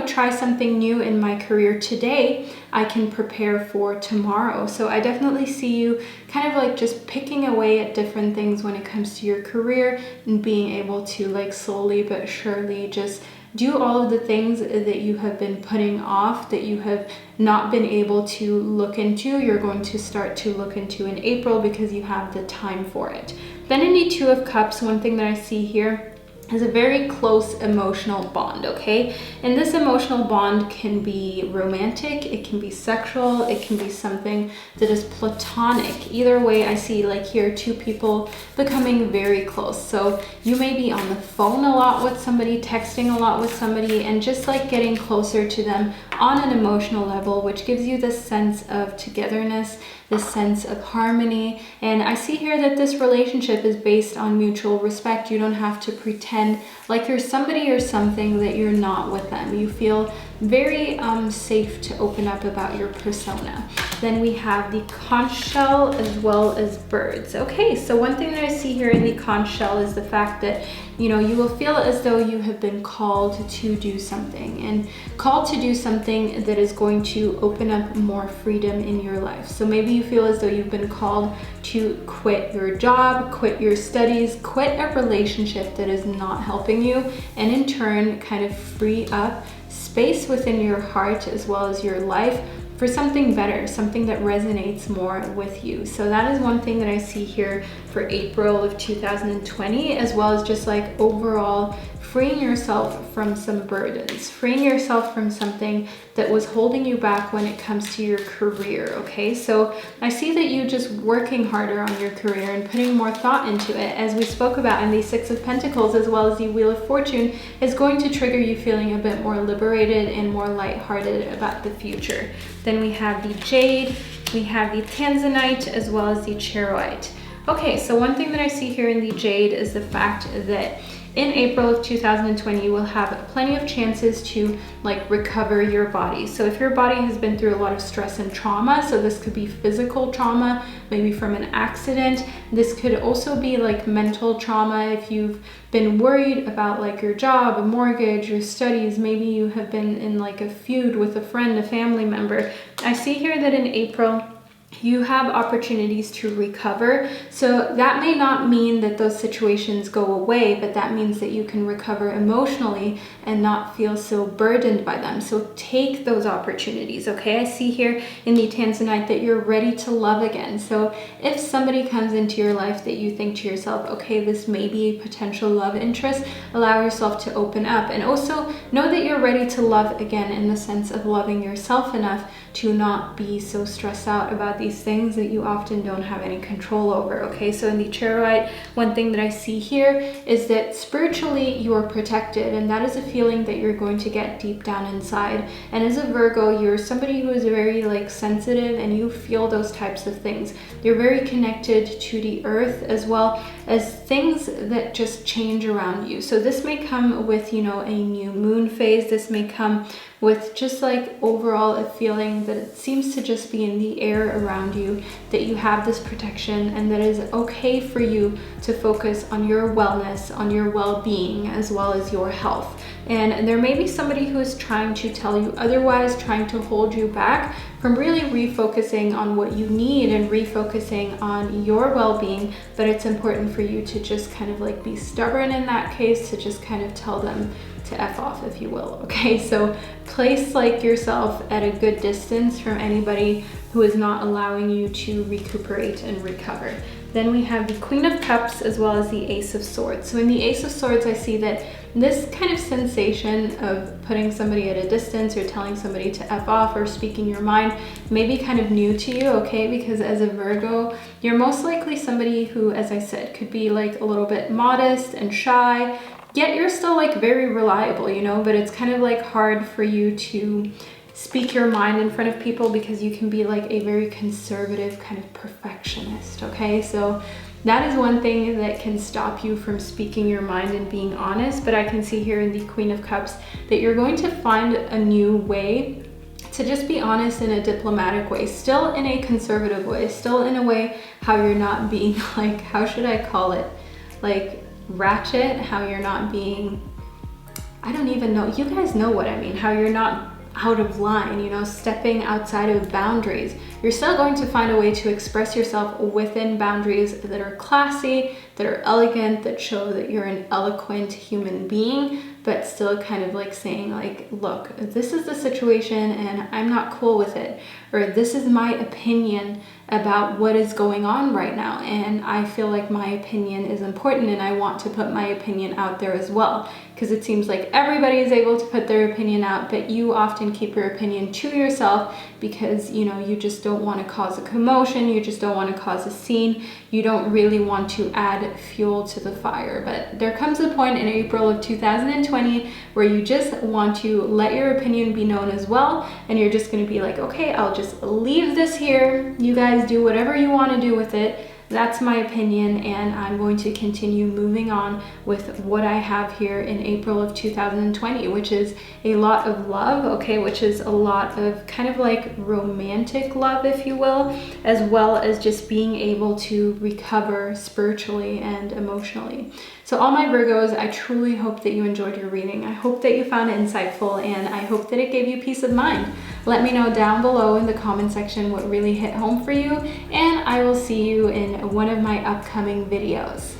try something new in my career today, I can prepare for tomorrow. So I definitely see you kind of like just picking away at different things when it comes to your career, and being able to like slowly but surely just do all of the things that you have been putting off, that you have not been able to look into. You're going to start to look into in April because you have the time for it. Then in the Two of Cups, one thing that I see here is a very close emotional bond, okay? And this emotional bond can be romantic, it can be sexual, it can be something that is platonic. Either way, I see like here two people becoming very close. So you may be on the phone a lot with somebody, texting a lot with somebody, and just like getting closer to them on an emotional level, which gives you this sense of togetherness, this sense of harmony. And I see here that this relationship is based on mutual respect. You don't have to pretend like you're somebody or something that you're not with them. You feel very safe to open up about your persona. Then we have the conch shell as well as birds. Okay, so one thing that I see here in the conch shell is the fact that, you know, you will feel as though you have been called to do something, and called to do something that is going to open up more freedom in your life. So maybe you feel as though you've been called to quit your job, quit your studies, quit a relationship that is not helping you, and in turn kind of free up space within your heart as well as your life for something better, something that resonates more with you. So that is one thing that I see here for April of 2020, as well as just like overall freeing yourself from some burdens, freeing yourself from something that was holding you back when it comes to your career, okay? So I see that you just working harder on your career and putting more thought into it, as we spoke about in the Six of Pentacles, as well as the Wheel of Fortune, is going to trigger you feeling a bit more liberated and more lighthearted about the future. Then we have the Jade, we have the Tanzanite, as well as the Charoite. Okay, so one thing that I see here in the Jade is the fact that in April of 2020, you will have plenty of chances to like recover your body. So if your body has been through a lot of stress and trauma, so this could be physical trauma, maybe from an accident. This could also be like mental trauma. If you've been worried about like your job, a mortgage, your studies, maybe you have been in like a feud with a friend, a family member. I see here that in April, you have opportunities to recover. So that may not mean that those situations go away, but that means that you can recover emotionally and not feel so burdened by them. So take those opportunities, okay? I see here in the Tanzanite that you're ready to love again. So if somebody comes into your life that you think to yourself, okay, this may be a potential love interest, allow yourself to open up. And also know that you're ready to love again, in the sense of loving yourself enough to not be so stressed out about these things that you often don't have any control over, okay? So in the Charoite, one thing that I see here is that spiritually you are protected, and that is a feeling that you're going to get deep down inside. And as a Virgo, you're somebody who is very like sensitive, and you feel those types of things. You're very connected to the earth, as well as things that just change around you. So this may come with, you know, a new moon phase. This may come with just like overall a feeling that it seems to just be in the air around you, that you have this protection, and that it is okay for you to focus on your wellness, on your well-being, as well as your health. And there may be somebody who is trying to tell you otherwise, trying to hold you back from really refocusing on what you need and refocusing on your well-being. But it's important for you to just kind of like be stubborn in that case, to just kind of tell them to F off, if you will, okay? So place like yourself at a good distance from anybody who is not allowing you to recuperate and recover. Then we have the Queen of Cups, as well as the Ace of Swords. So in the Ace of Swords, I see that this kind of sensation of putting somebody at a distance or telling somebody to F off or speaking your mind may be kind of new to you, okay? Because as a Virgo, you're most likely somebody who, as I said, could be like a little bit modest and shy, yet you're still like very reliable, you know, but it's kind of like hard for you to speak your mind in front of people because you can be like a very conservative kind of perfectionist, okay? So that is one thing that can stop you from speaking your mind and being honest. But I can see here in the Queen of Cups that you're going to find a new way to just be honest in a diplomatic way, still in a conservative way, still in a way how you're not being like, how should I call it? Like ratchet, how you're not being, I don't even know, you guys know what I mean, how you're not out of line, you know, stepping outside of boundaries. You're still going to find a way to express yourself within boundaries that are classy, that are elegant, that show that you're an eloquent human being, but still kind of like saying like, look, this is the situation and I'm not cool with it, or this is my opinion about what is going on right now, and I feel like my opinion is important and I want to put my opinion out there as well. Because it seems like everybody is able to put their opinion out, but you often keep your opinion to yourself because, you know, you just don't want to cause a commotion, you just don't want to cause a scene, you don't really want to add fuel to the fire. But there comes a point in April of 2020 where you just want to let your opinion be known as well, and you're just going to be like, okay, I'll just leave this here, you guys do whatever you want to do with it. that's my opinion, and I'm going to continue moving on with what I have here in April of 2020, which is a lot of love, okay, which is a lot of kind of like romantic love, if you will, as well as just being able to recover spiritually and emotionally. So all my Virgos, I truly hope that you enjoyed your reading. I hope that you found it insightful, and I hope that it gave you peace of mind. Let me know down below in the comment section what really hit home for you, and I will see you in one of my upcoming videos.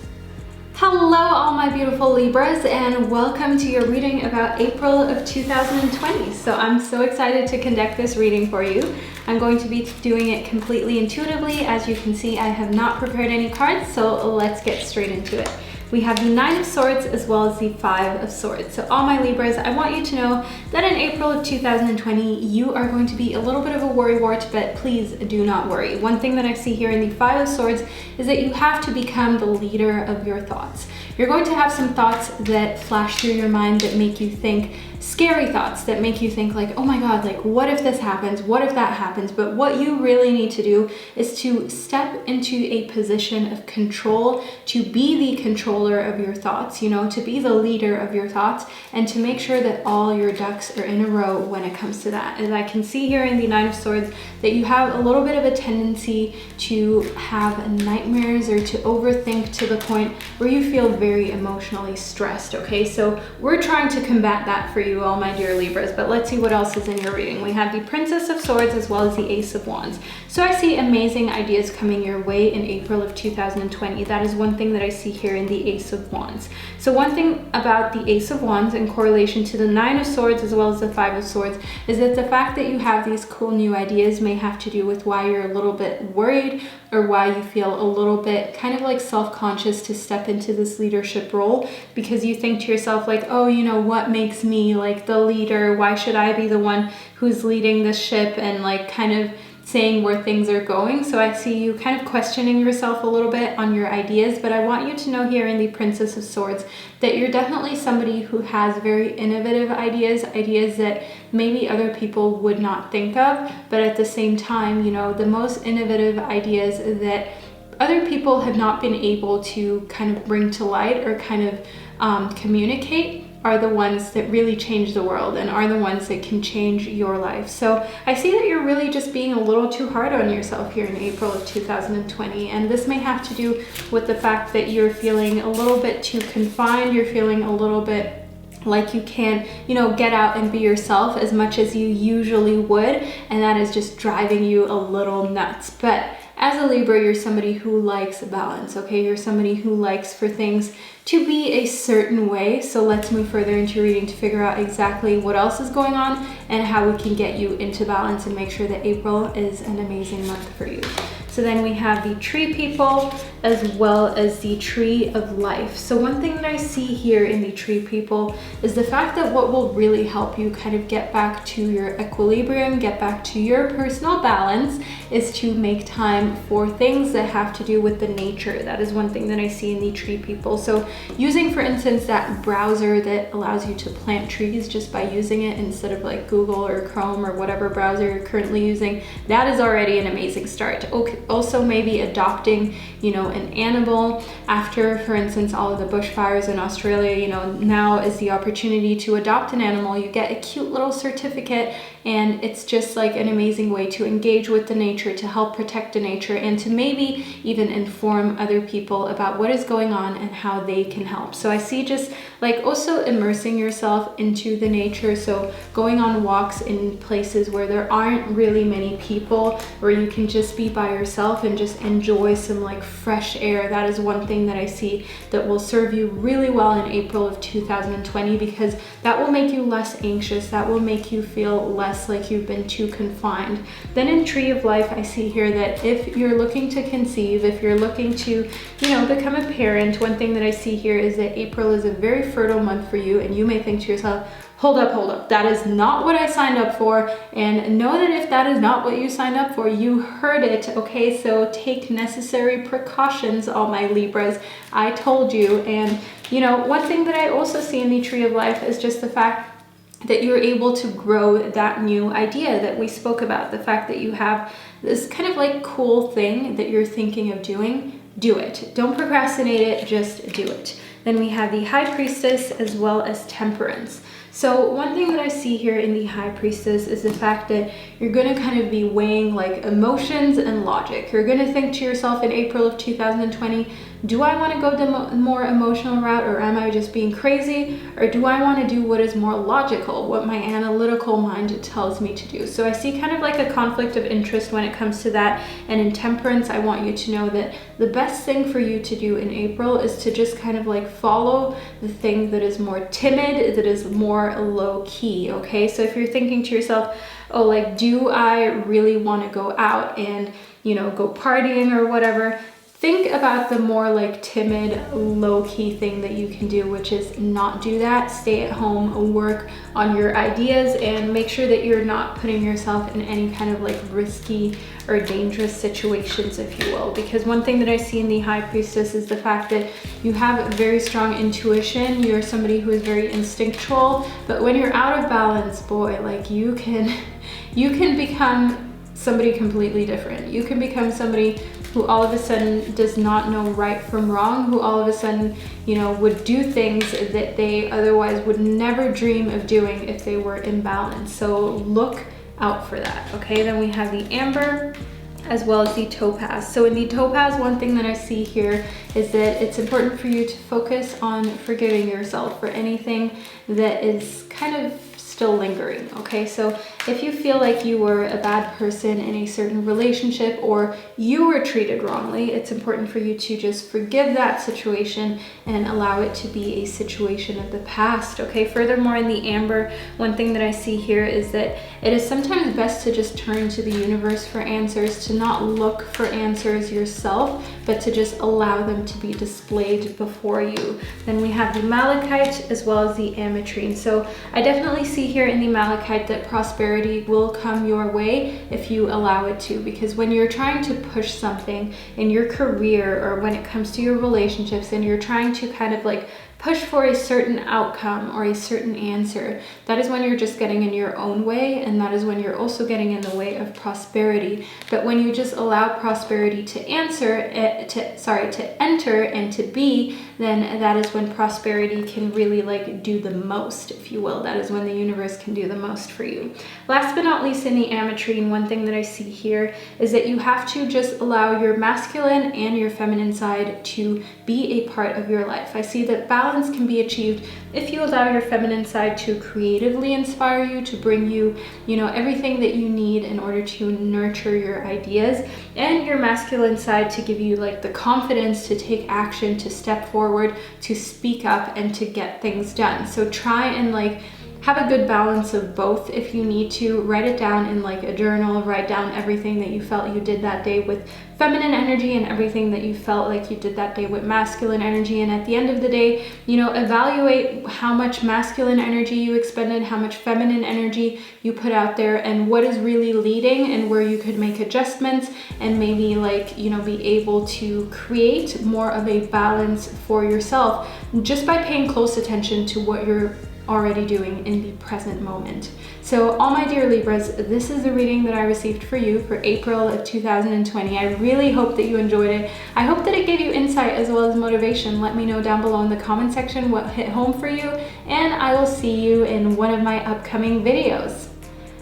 Hello all my beautiful Libras, and welcome to your reading about April of 2020. So I'm so excited to conduct this reading for you. I'm going to be doing it completely intuitively. As you can see, I have not prepared any cards, so let's get straight into it. We have the Nine of Swords as well as the Five of Swords. So all my Libras, I want you to know that in April of 2020, you are going to be a little bit of a worrywart, but please do not worry. One thing that I see here in the Five of Swords is that you have to become the leader of your thoughts. You're going to have some thoughts that flash through your mind that make you think scary thoughts, that make you think like, oh my God, like what if this happens? What if that happens? But what you really need to do is to step into a position of control, to be the controller of your thoughts, you know, to be the leader of your thoughts, and to make sure that all your ducks are in a row when it comes to that. And I can see here in the Nine of Swords that you have a little bit of a tendency to have nightmares or to overthink to the point where you feel very emotionally stressed, okay? So we're trying to combat that for you, all my dear Libras, but let's see what else is in your reading. We have the Princess of Swords as well as the Ace of Wands. So I see amazing ideas coming your way in April of 2020. That is one thing that I see here in the Ace of Wands. So one thing about the Ace of Wands in correlation to the Nine of Swords as well as the Five of Swords is that the fact that you have these cool new ideas may have to do with why you're a little bit worried or why you feel a little bit kind of like self-conscious to step into this leadership role, because you think to yourself like, oh, you know, what makes me like the leader? Why should I be the one who's leading this ship and like kind of saying where things are going? So I see you kind of questioning yourself a little bit on your ideas, but I want you to know here in the Princess of Swords that you're definitely somebody who has very innovative ideas that maybe other people would not think of, but at the same time, you know, the most innovative ideas that other people have not been able to kind of bring to light or kind of communicate are the ones that really change the world and are the ones that can change your life. So I see that you're really just being a little too hard on yourself here in April of 2020. And this may have to do with the fact that you're feeling a little bit too confined. You're feeling a little bit like you can't, you know, get out and be yourself as much as you usually would. And that is just driving you a little nuts. But as a Libra, you're somebody who likes balance, okay? You're somebody who likes for things to be a certain way. So let's move further into your reading to figure out exactly what else is going on and how we can get you into balance and make sure that April is an amazing month for you. So then we have the Tree People as well as the Tree of Life. So one thing that I see here in the Tree People is the fact that what will really help you kind of get back to your equilibrium, get back to your personal balance, is to make time for things that have to do with the nature. That is one thing that I see in the Tree People. So using, for instance, that browser that allows you to plant trees just by using it instead of like Google or Chrome or whatever browser you're currently using, that is already an amazing start. Okay. Also maybe adopting, you know, an animal after, for instance, all of the bushfires in Australia, you know, now is the opportunity to adopt an animal. You get a cute little certificate, and it's just like an amazing way to engage with the nature, to help protect the nature, and to maybe even inform other people about what is going on and how they can help. So I see just like also immersing yourself into the nature. So going on walks in places where there aren't really many people, where you can just be by yourself and just enjoy some like fresh air. That is one thing that I see that will serve you really well in April of 2020, because that will make you less anxious. That will make you feel less like you've been too confined. Then in Tree of Life, I see here that if you're looking to conceive, if you're looking to, you know, become a parent, one thing that I see here is that April is a very fertile month for you, and you may think to yourself, hold up, that is not what I signed up for. And know that if that is not what you signed up for, you heard it, okay? So take necessary precautions, all my Libras. I told you. And you know, one thing that I also see in the Tree of Life is just the fact that you're able to grow that new idea that we spoke about, the fact that you have this kind of like cool thing that you're thinking of doing, do it. Don't procrastinate it, just do it. Then we have the High Priestess as well as Temperance. So one thing that I see here in the High Priestess is the fact that you're going to kind of be weighing like emotions and logic. You're going to think to yourself in April of 2020, do I want to go the more emotional route, or am I just being crazy? Or do I want to do what is more logical, what my analytical mind tells me to do? So I see kind of like a conflict of interest when it comes to that. And in Temperance, I want you to know that the best thing for you to do in April is to just kind of like follow the thing that is more timid, that is more low key, okay? So if you're thinking to yourself, oh, like, do I really want to go out and, you know, go partying or whatever? Think about the more like timid, low-key thing that you can do, which is not do that. Stay at home, work on your ideas, and make sure that you're not putting yourself in any kind of like risky or dangerous situations, if you will. Because one thing that I see in the High Priestess is the fact that you have very strong intuition. You're somebody who is very instinctual, but when you're out of balance, boy, like you can become somebody completely different. You can become somebody who all of a sudden does not know right from wrong, who all of a sudden, you know, would do things that they otherwise would never dream of doing if they were in balance. So look out for that, okay? Then we have the Amber as well as the Topaz. So in the Topaz, one thing that I see here is that it's important for you to focus on forgiving yourself for anything that is kind of still lingering, okay? So if you feel like you were a bad person in a certain relationship or you were treated wrongly, it's important for you to just forgive that situation and allow it to be a situation of the past, okay? Furthermore, in the Amber, one thing that I see here is that it is sometimes best to just turn to the universe for answers, to not look for answers yourself, but to just allow them to be displayed before you. Then we have the Malachite as well as the Ametrine. So I definitely see here in the Malachite that prosperity will come your way if you allow it to, because when you're trying to push something in your career or when it comes to your relationships and you're trying to kind of like push for a certain outcome or a certain answer, that is when you're just getting in your own way, and that is when you're also getting in the way of prosperity. But when you just allow prosperity to enter and to be, then that is when prosperity can really like do the most, if you will. That is when the universe can do the most for you. Last but not least, in the Ametrine, one thing that I see here is that you have to just allow your masculine and your feminine side to be a part of your life. I see that balance can be achieved if you allow your feminine side to creatively inspire you, to bring you, you know, everything that you need in order to nurture your ideas, and your masculine side to give you like the confidence to take action, to step forward, to speak up, and to get things done. So try and like have a good balance of both. If you need to, write it down in like a journal, write down everything that you felt you did that day with feminine energy and everything that you felt like you did that day with masculine energy. And at the end of the day, you know, evaluate how much masculine energy you expended, how much feminine energy you put out there, and what is really leading and where you could make adjustments and maybe like, you know, be able to create more of a balance for yourself just by paying close attention to what you're already doing in the present moment. So all my dear Libras, this is the reading that I received for you for April of 2020. I really hope that you enjoyed it. I hope that it gave you insight as well as motivation. Let me know down below in the comment section what hit home for you, and I will see you in one of my upcoming videos.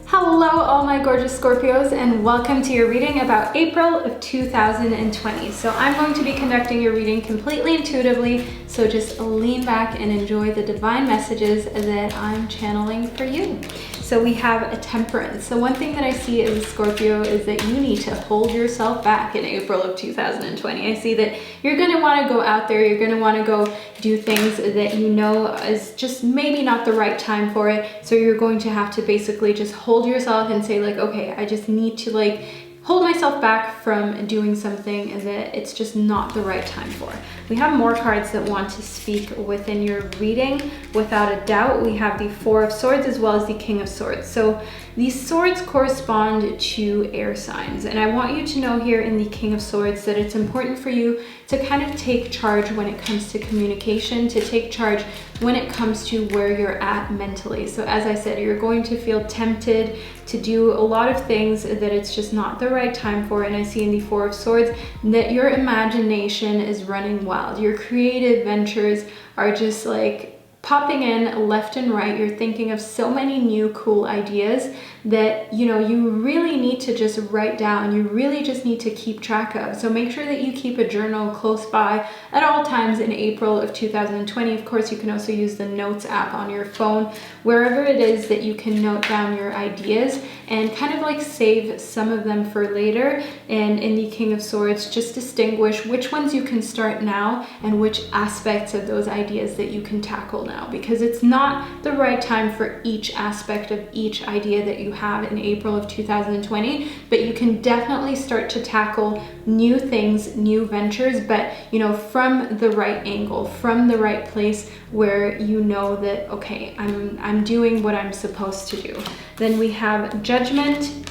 Hello all my gorgeous Scorpios, and welcome to your reading about April of 2020. So I'm going to be conducting your reading completely intuitively, so just lean back and enjoy the divine messages that I'm channeling for you. So we have a Temperance. So one thing that I see as a Scorpio is that you need to hold yourself back in April of 2020. I see that you're going to want to go out there, you're going to want to go do things that you know is just maybe not the right time for it. So you're going to have to basically just hold yourself and say like, okay, I just need to like hold myself back from doing something that it's just not the right time for. we have more cards that want to speak within your reading. Without a doubt, we have the Four of Swords as well as the King of Swords. So these swords correspond to air signs, and I want you to know here in the King of Swords that it's important for you to kind of take charge when it comes to communication, to take charge when it comes to where you're at mentally. So as I said, you're going to feel tempted to do a lot of things that it's just not the right time for, and I see in the Four of Swords that your imagination is running wild. Your creative ventures are just like popping in left and right. You're thinking of so many new cool ideas that, you know, you really need to just write down. You really just need to keep track of. So make sure that you keep a journal close by at all times in April of 2020. Of course, you can also use the Notes app on your phone, wherever it is that you can note down your ideas and kind of like save some of them for later. And in the King of Swords, just distinguish which ones you can start now and which aspects of those ideas that you can tackle now, because it's not the right time for each aspect of each idea that you have in April of 2020, but you can definitely start to tackle new things, new ventures, but you know, from the right angle, from the right place where you know that, okay, I'm doing what I'm supposed to do. Then we have Judgment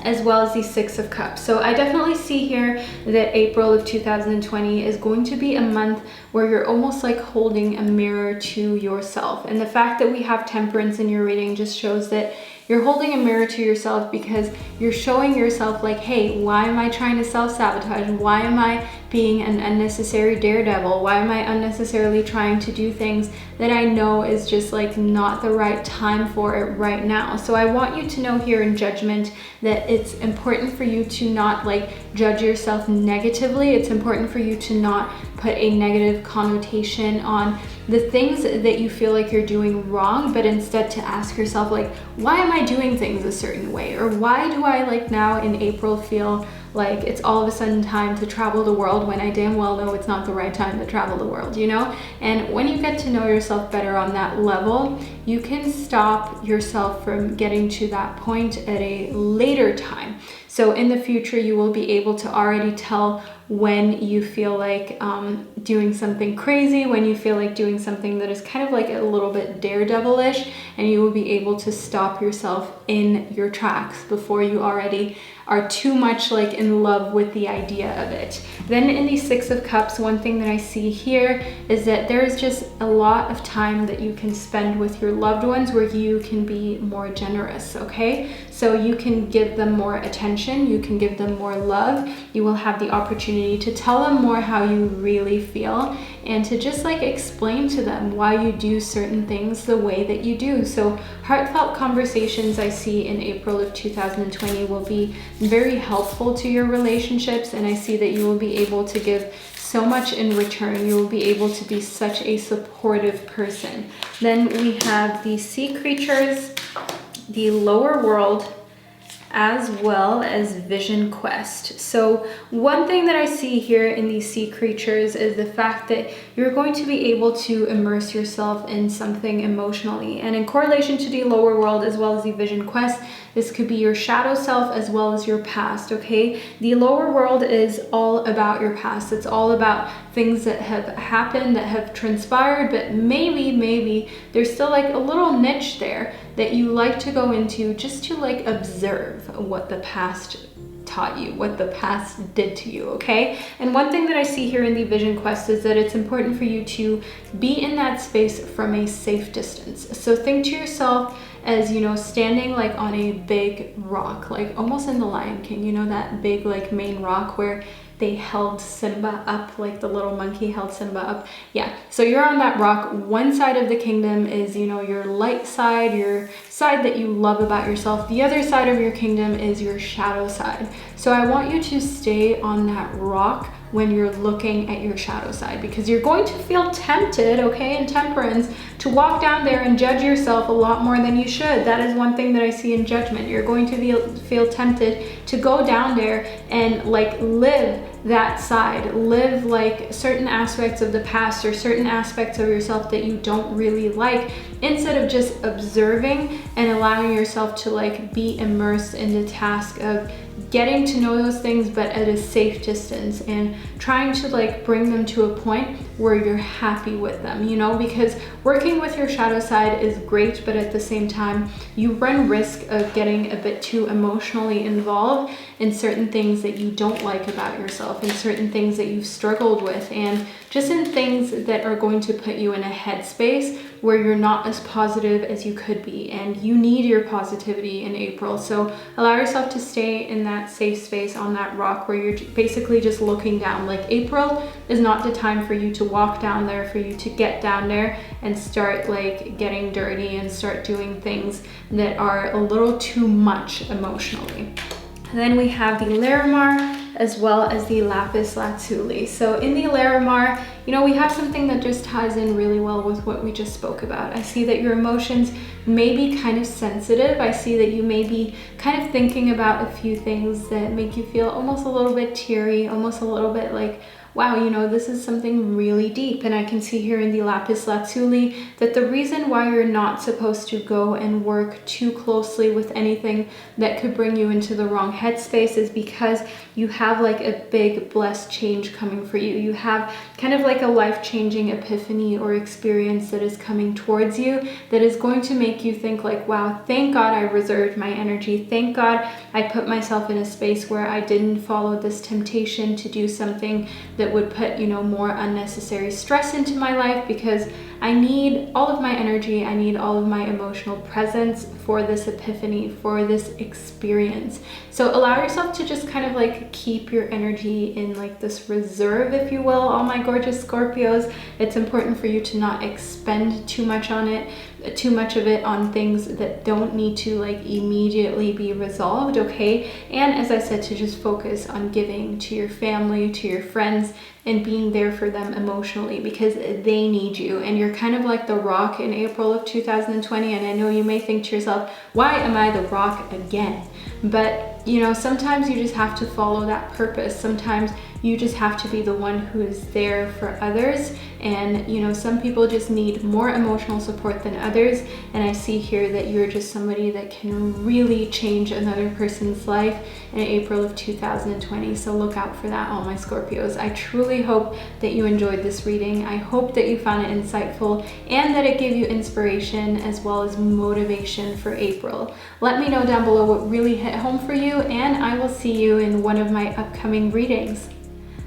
as well as the Six of Cups. So I definitely see here that April of 2020 is going to be a month where you're almost like holding a mirror to yourself. And the fact that we have Temperance in your reading just shows that you're holding a mirror to yourself, because you're showing yourself like, hey, why am I trying to self-sabotage? Why am I being an unnecessary daredevil? Why am I unnecessarily trying to do things that I know is just like not the right time for it right now? So I want you to know here in Judgment that it's important for you to not like judge yourself negatively. It's important for you to not put a negative connotation on the things that you feel like you're doing wrong, but instead to ask yourself like, why am I doing things a certain way? Or why do I like now in April feel like it's all of a sudden time to travel the world when I damn well know it's not the right time to travel the world, you know? And when you get to know yourself better on that level, you can stop yourself from getting to that point at a later time. So in the future, you will be able to already tell when you feel like doing something crazy, when you feel like doing something that is kind of like a little bit daredevilish, and you will be able to stop yourself in your tracks before you already are too much like in love with the idea of it. Then in the Six of Cups, one thing that I see here is that there's just a lot of time that you can spend with your loved ones where you can be more generous, okay? So you can give them more attention, you can give them more love, you will have the opportunity to tell them more how you really feel, and to just like explain to them why you do certain things the way that you do. So heartfelt conversations I see in April of 2020 will be very helpful to your relationships, and I see that you will be able to give so much in return. You will be able to be such a supportive person. Then we have the sea creatures, the lower world, as well as Vision Quest. So one thing that I see here in these sea creatures is the fact that you're going to be able to immerse yourself in something emotionally. And in correlation to the lower world as well as the Vision Quest, this could be your shadow self as well as your past, okay? The lower world is all about your past. It's all about things that have happened, that have transpired, but maybe there's still like a little niche there that you like to go into just to like observe what the past taught you, what the past did to you, okay? And one thing that I see here in the Vision Quest is that it's important for you to be in that space from a safe distance. So think to yourself as, you know, standing like on a big rock, like almost in The Lion King, you know, that big like main rock where they held Simba up, like the little monkey held Simba up. Yeah, so you're on that rock. One side of the kingdom is, you know, your light side, your side that you love about yourself. The other side of your kingdom is your shadow side. So I want you to stay on that rock when you're looking at your shadow side, because you're going to feel tempted, okay, in Temperance, to walk down there and judge yourself a lot more than you should. That is one thing that I see in Judgment. You're going to feel tempted to go down there and like live that side. Live like certain aspects of the past or certain aspects of yourself that you don't really like, instead of just observing and allowing yourself to like be immersed in the task of getting to know those things, but at a safe distance, and trying to like bring them to a point where you're happy with them, you know, because working with your shadow side is great, but at the same time, you run risk of getting a bit too emotionally involved in certain things that you don't like about yourself, and certain things that you've struggled with, and just in things that are going to put you in a headspace where you're not as positive as you could be, and you need your positivity in April. So allow yourself to stay in that safe space on that rock where you're basically just looking down. Like, April is not the time for you to walk down there, for you to get down there and start like getting dirty and start doing things that are a little too much emotionally. And then we have the Larimar as well as the Lapis Lazuli. So in the Larimar, you know, we have something that just ties in really well with what we just spoke about. I see that your emotions may be kind of sensitive. I see that you may be kind of thinking about a few things that make you feel almost a little bit teary, almost a little bit like, wow, you know, this is something really deep. And I can see here in the Lapis Lazuli that the reason why you're not supposed to go and work too closely with anything that could bring you into the wrong headspace is because you have like a big blessed change coming for you. You have kind of like a life-changing epiphany or experience that is coming towards you that is going to make you think like, wow, thank God I reserved my energy. Thank God I put myself in a space where I didn't follow this temptation to do something that would put, you know, more unnecessary stress into my life, because I need all of my energy, I need all of my emotional presence for this epiphany, for this experience. So allow yourself to just kind of like keep your energy in like this reserve, if you will, all my gorgeous Scorpios. It's important for you to not expend too much on it, too much of it on things that don't need to like immediately be resolved, okay? And as I said, to just focus on giving to your family, to your friends, and being there for them emotionally, because they need you. And you're kind of like the rock in April of 2020. And I know you may think to yourself, why am I the rock again? But you know, sometimes you just have to follow that purpose. Sometimes you just have to be the one who is there for others. And you know, some people just need more emotional support than others. And I see here that you're just somebody that can really change another person's life in April of 2020. So look out for that, all my Scorpios. I truly hope that you enjoyed this reading. I hope that you found it insightful and that it gave you inspiration as well as motivation for April. Let me know down below what really hit home for you, and I will see you in one of my upcoming readings.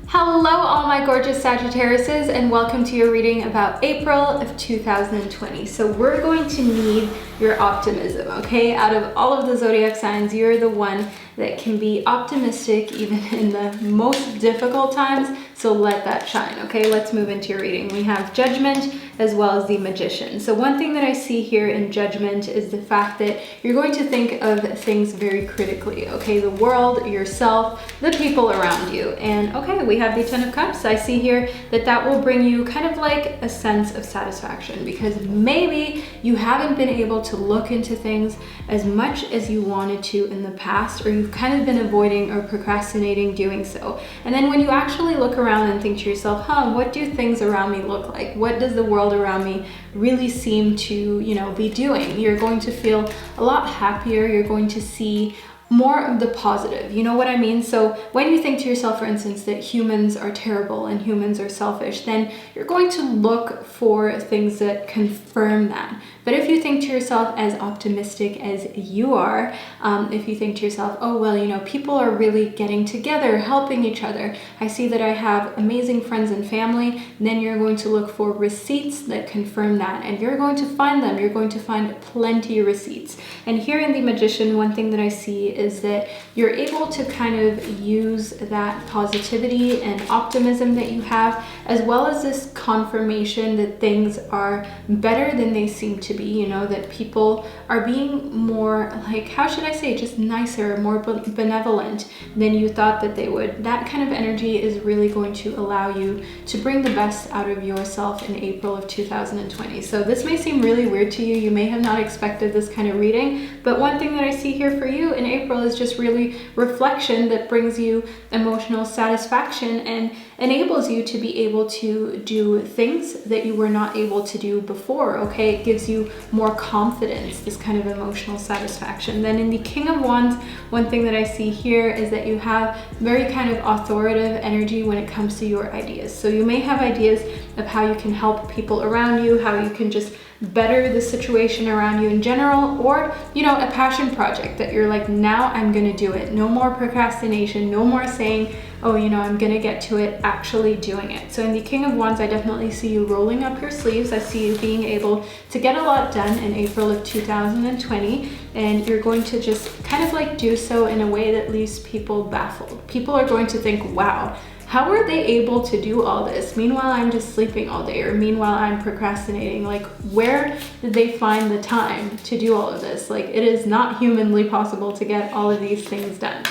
Hello, all my gorgeous Sagittariuses, and welcome to your reading about April of 2020. So we're going to need your optimism, okay? Out of all of the zodiac signs, you're the one that can be optimistic even in the most difficult times. So let that shine, okay? Let's move into your reading. We have Judgment as well as the Magician. So one thing that I see here in Judgment is the fact that you're going to think of things very critically, okay? The world, yourself, the people around you. And okay, we have the Ten of Cups. I see here that that will bring you kind of like a sense of satisfaction, because maybe you haven't been able to look into things as much as you wanted to in the past, or you've kind of been avoiding or procrastinating doing so. And then when you actually look around and think to yourself, what do things around me look like? What does the world around me really seem to, you know, be doing? You're going to feel a lot happier. You're going to see more of the positive, you know what I mean? So when you think to yourself, for instance, that humans are terrible and humans are selfish, then you're going to look for things that confirm that. But if you think to yourself as optimistic as you are, if you think to yourself, oh, well, you know, people are really getting together, helping each other. I see that I have amazing friends and family. Then you're going to look for receipts that confirm that. And you're going to find them. You're going to find plenty of receipts. And here in the Magician, one thing that I see is that you're able to kind of use that positivity and optimism that you have, as well as this confirmation that things are better than they seem to to be. You know that people are being more, like, how should I say, just nicer, more benevolent than you thought that they would. That kind of energy is really going to allow you to bring the best out of yourself in April of 2020. So this may seem really weird to you. You may have not expected this kind of reading, but one thing that I see here for you in April is just really reflection that brings you emotional satisfaction and enables you to be able to do things that you were not able to do before, okay? It gives you more confidence, this kind of emotional satisfaction. Then in the King of Wands, one thing that I see here is that you have very kind of authoritative energy when it comes to your ideas. So you may have ideas of how you can help people around you, how you can just better the situation around you in general, or, you know, a passion project that you're like, now I'm gonna do it. No more procrastination, no more saying, oh, you know, I'm gonna get to it, actually doing it. So in the King of Wands, I definitely see you rolling up your sleeves. I see you being able to get a lot done in April of 2020, and you're going to just kind of like do so in a way that leaves people baffled. People are going to think, wow, how are they able to do all this? Meanwhile, I'm just sleeping all day, or meanwhile, I'm procrastinating. Like, where did they find the time to do all of this? Like, it is not humanly possible to get all of these things done.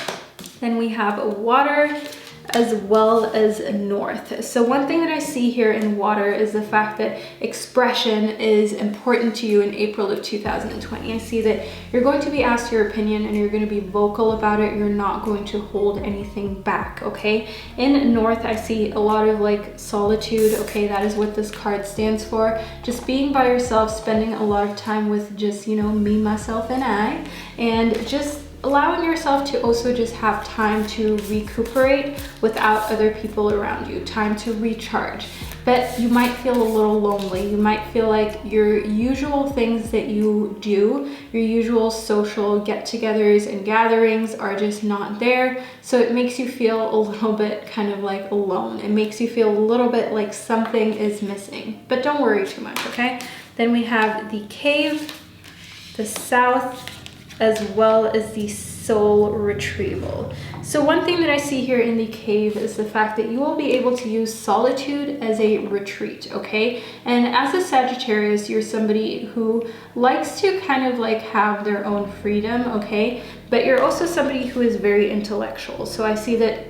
Then we have water as well as north. So one thing that I see here in water is the fact that expression is important to you in April of 2020. I see that you're going to be asked your opinion and you're going to be vocal about it. You're not going to hold anything back, okay? In north, I see a lot of like solitude, okay? That is what this card stands for. Just being by yourself, spending a lot of time with just, you know, me, myself, and I, and just allowing yourself to also just have time to recuperate without other people around you, time to recharge. But you might feel a little lonely. You might feel like your usual things that you do, your usual social get-togethers and gatherings are just not there. So it makes you feel a little bit kind of like alone. It makes you feel a little bit like something is missing. But don't worry too much, okay? Then we have the cave, the south, as well as the soul retrieval. So one thing that I see here in the cave is the fact that you will be able to use solitude as a retreat, okay? And as a Sagittarius, you're somebody who likes to kind of like have their own freedom, okay? But you're also somebody who is very intellectual. So I see that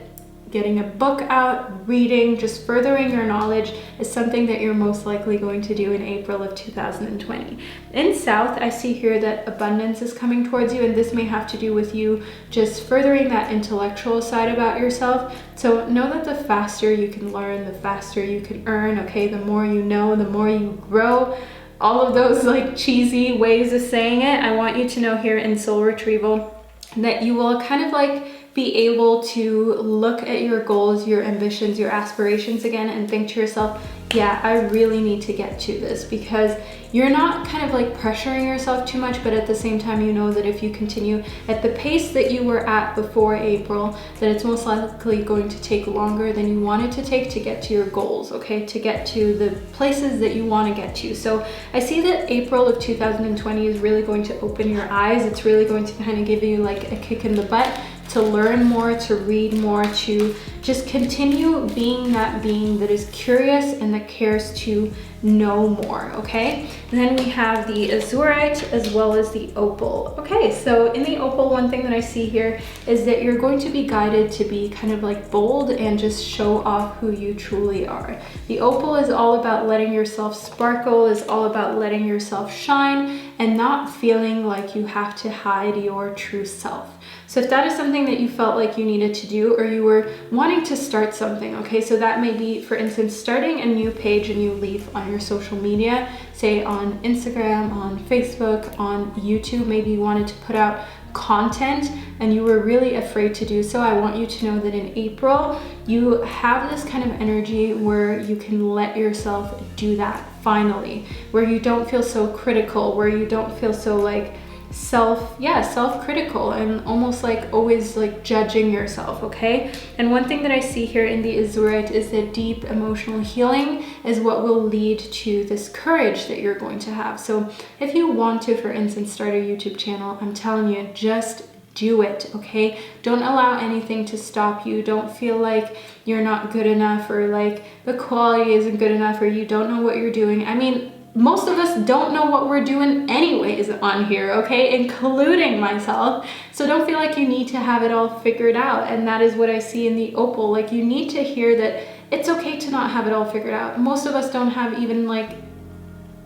getting a book out, reading, just furthering your knowledge is something that you're most likely going to do in April of 2020. In South, I see here that abundance is coming towards you, and this may have to do with you just furthering that intellectual side about yourself. So know that the faster you can learn, the faster you can earn, okay? The more you know, the more you grow. All of those like cheesy ways of saying it, I want you to know here in soul retrieval that you will kind of like be able to look at your goals, your ambitions, your aspirations again and think to yourself, yeah, I really need to get to this, because you're not kind of like pressuring yourself too much, but at the same time, you know that if you continue at the pace that you were at before April, that it's most likely going to take longer than you want it to take to get to your goals, okay? To get to the places that you want to get to. So I see that April of 2020 is really going to open your eyes. It's really going to kind of give you like a kick in the butt to learn more, to read more, to just continue being that being that is curious and that cares to know more, okay? And then we have the azurite as well as the opal. Okay, so in the opal, one thing that I see here is that you're going to be guided to be kind of like bold and just show off who you truly are. The opal is all about letting yourself sparkle, is all about letting yourself shine and not feeling like you have to hide your true self. So if that is something that you felt like you needed to do, or you were wanting to start something, okay, so that may be, for instance, starting a new page, a new leaf on your social media, say on Instagram, on Facebook, on YouTube. Maybe you wanted to put out content and you were really afraid to do so. I want you to know that in April, you have this kind of energy where you can let yourself do finally, where you don't feel so critical, where you don't feel so like self-critical and almost like always like judging yourself, okay? And one thing that I see here in the azurite is that deep emotional healing is what will lead to this courage that you're going to have. So if you want to, for instance, start a YouTube channel, I'm telling you, just do it, okay? Don't allow anything to stop you. Don't feel like you're not good enough, or like the quality isn't good enough, or you don't know what you're doing. I mean, most of us don't know what we're doing anyways on here, okay? Including myself. So don't feel like you need to have it all figured out. And that is what I see in the opal. Like, you need to hear that it's okay to not have it all figured out. Most of us don't have even like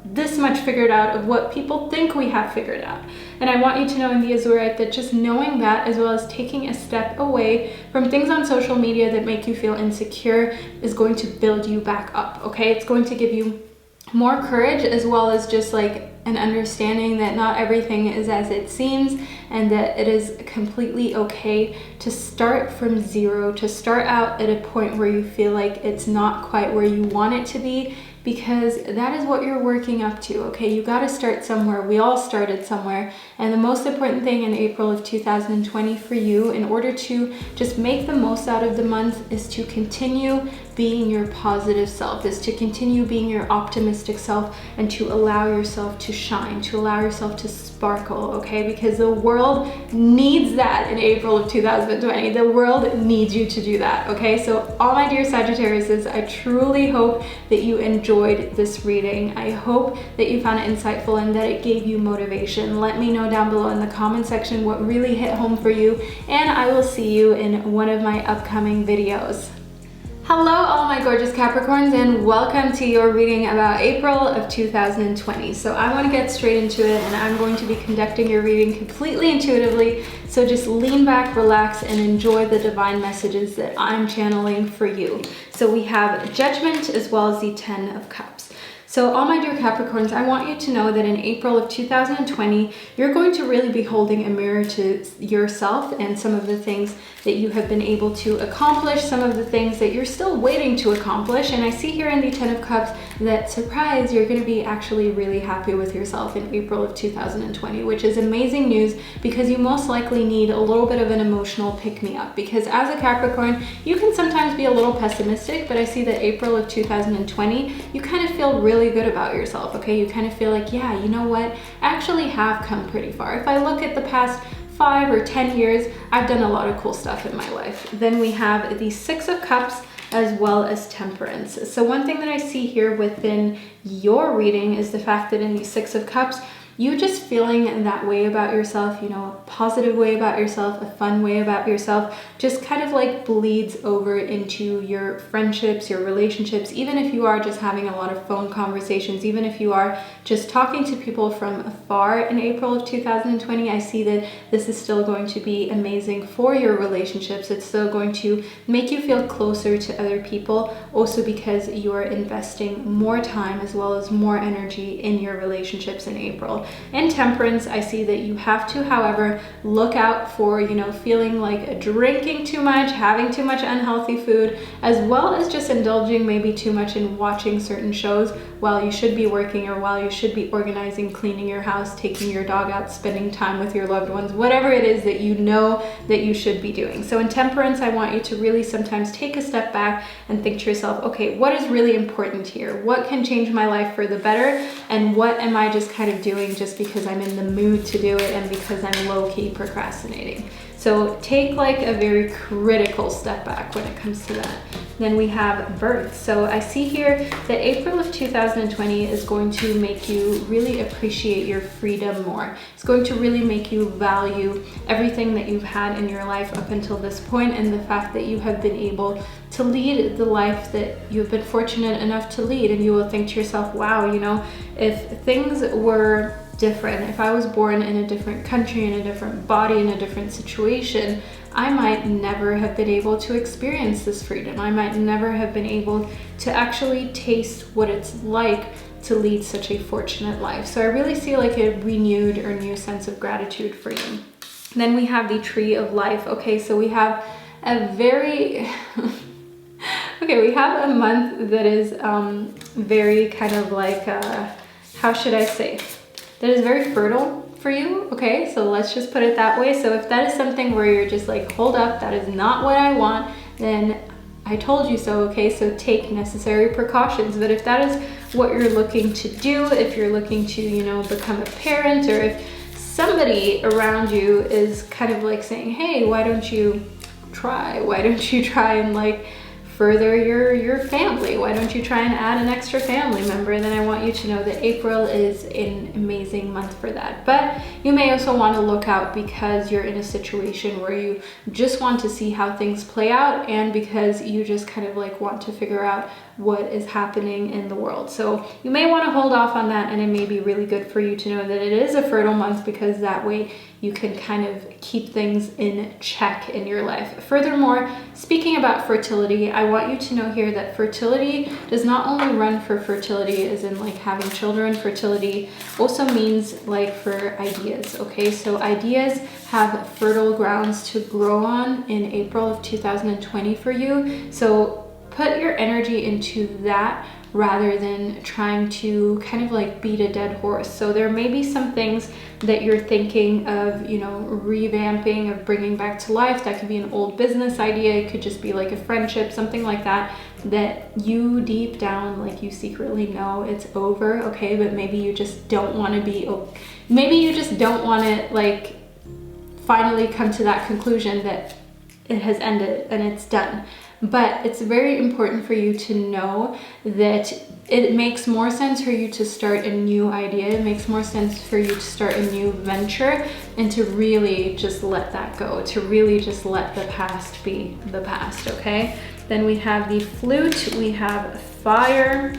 this much figured out of what people think we have figured out. And I want you to know in the Azurite that just knowing that, as well as taking a step away from things on social media that make you feel insecure, is going to build you back up, okay? It's going to give you more courage, as well as just like an understanding that not everything is as it seems, and that it is completely okay to start from zero, to start out at a point where you feel like it's not quite where you want it to be, because that is what you're working up to, okay? You got to start somewhere. We all started somewhere. And the most important thing in April of 2020 for you, in order to just make the most out of the month, is to continue being your positive self, is to continue being your optimistic self, and to allow yourself to shine, to allow yourself to sparkle, okay? Because the world needs that in April of 2020. The world needs you to do that, okay? So all my dear Sagittariuses, I truly hope that you enjoyed this reading. I hope that you found it insightful and that it gave you motivation. Let me know down below in the comment section what really hit home for you, and I will see you in one of my upcoming videos. Hello all my gorgeous Capricorns, and welcome to your reading about April of 2020. So I want to get straight into it, and I'm going to be conducting your reading completely intuitively. So just lean back, relax, and enjoy the divine messages that I'm channeling for you. So we have Judgment as well as the 10 of Cups. So all my dear Capricorns, I want you to know that in April of 2020, you're going to really be holding a mirror to yourself and some of the things that you have been able to accomplish, some of the things that you're still waiting to accomplish. And I see here in the 10 of Cups that, surprise, you're going to be actually really happy with yourself in April of 2020, which is amazing news, because you most likely need a little bit of an emotional pick-me-up. Because as a Capricorn, you can sometimes be a little pessimistic, but I see that April of 2020, you kind of feel really good about yourself, okay? You kind of feel like, yeah, you know what? I actually have come pretty far. If I look at the past 5 or 10 years, I've done a lot of cool stuff in my life. Then we have the 6 of Cups as well as Temperance. So one thing that I see here within your reading is the fact that in the 6 of Cups, you just feeling that way about yourself, you know, a positive way about yourself, a fun way about yourself, just kind of like bleeds over into your friendships, your relationships, even if you are just having a lot of phone conversations, even if you are just talking to people from afar in April of 2020, I see that this is still going to be amazing for your relationships. It's still going to make you feel closer to other people, also because you are investing more time as well as more energy in your relationships in April. In Temperance, I see that you have to, however, look out for, you know, feeling like drinking too much, having too much unhealthy food, as well as just indulging maybe too much in watching certain shows while you should be working, or while you should be organizing, cleaning your house, taking your dog out, spending time with your loved ones, whatever it is that you know that you should be doing. So in Temperance, I want you to really sometimes take a step back and think to yourself, okay, what is really important here? What can change my life for the better? And what am I just kind of doing just because I'm in the mood to do it and because I'm low-key procrastinating? So take like a very critical step back when it comes to that. Then we have Birth. So I see here that April of 2020 is going to make you really appreciate your freedom more. It's going to really make you value everything that you've had in your life up until this point, and the fact that you have been able to lead the life that you've been fortunate enough to lead. And you will think to yourself, wow, you know, if things were different, if I was born in a different country, in a different body, in a different situation, I might never have been able to experience this freedom. I might never have been able to actually taste what it's like to lead such a fortunate life. So I really see like a renewed or new sense of gratitude for you. Then we have the Tree of Life. Okay, so we have a very okay, we have a month that is very kind of like how should I say, that is very fertile for you. Okay, so let's just put it that way. So if that is something where you're just like, hold up, that is not what I want, then I told you so. Okay, so take necessary precautions. But if that is what you're looking to do, if you're looking to, you know, become a parent, or if somebody around you is kind of like saying, hey, why don't you try and like further your family? Why don't you try and add an extra family member? Then I want you to know that April is an amazing month for that. But you may also want to look out because you're in a situation where you just want to see how things play out, and because you just kind of like want to figure out what is happening in the world. So you may want to hold off on that, and it may be really good for you to know that it is a fertile month, because that way you can kind of keep things in check in your life. Furthermore, speaking about fertility, I want you to know here that fertility does not only run for fertility as in like having children. Fertility also means like for ideas, okay? So ideas have fertile grounds to grow on in April of 2020 for you. So put your energy into that rather than trying to kind of like beat a dead horse. So there may be some things that you're thinking of, you know, revamping, of bringing back to life. That could be an old business idea. It could just be like a friendship, something like that, that you deep down, like you secretly know it's over, okay? But maybe you just don't want to be, maybe you just don't want to like finally come to that conclusion that it has ended and it's done. But it's very important for you to know that it makes more sense for you to start a new idea. It makes more sense for you to start a new venture, and to really just let that go, to really just let the past be the past, okay? Then we have the flute, we have fire,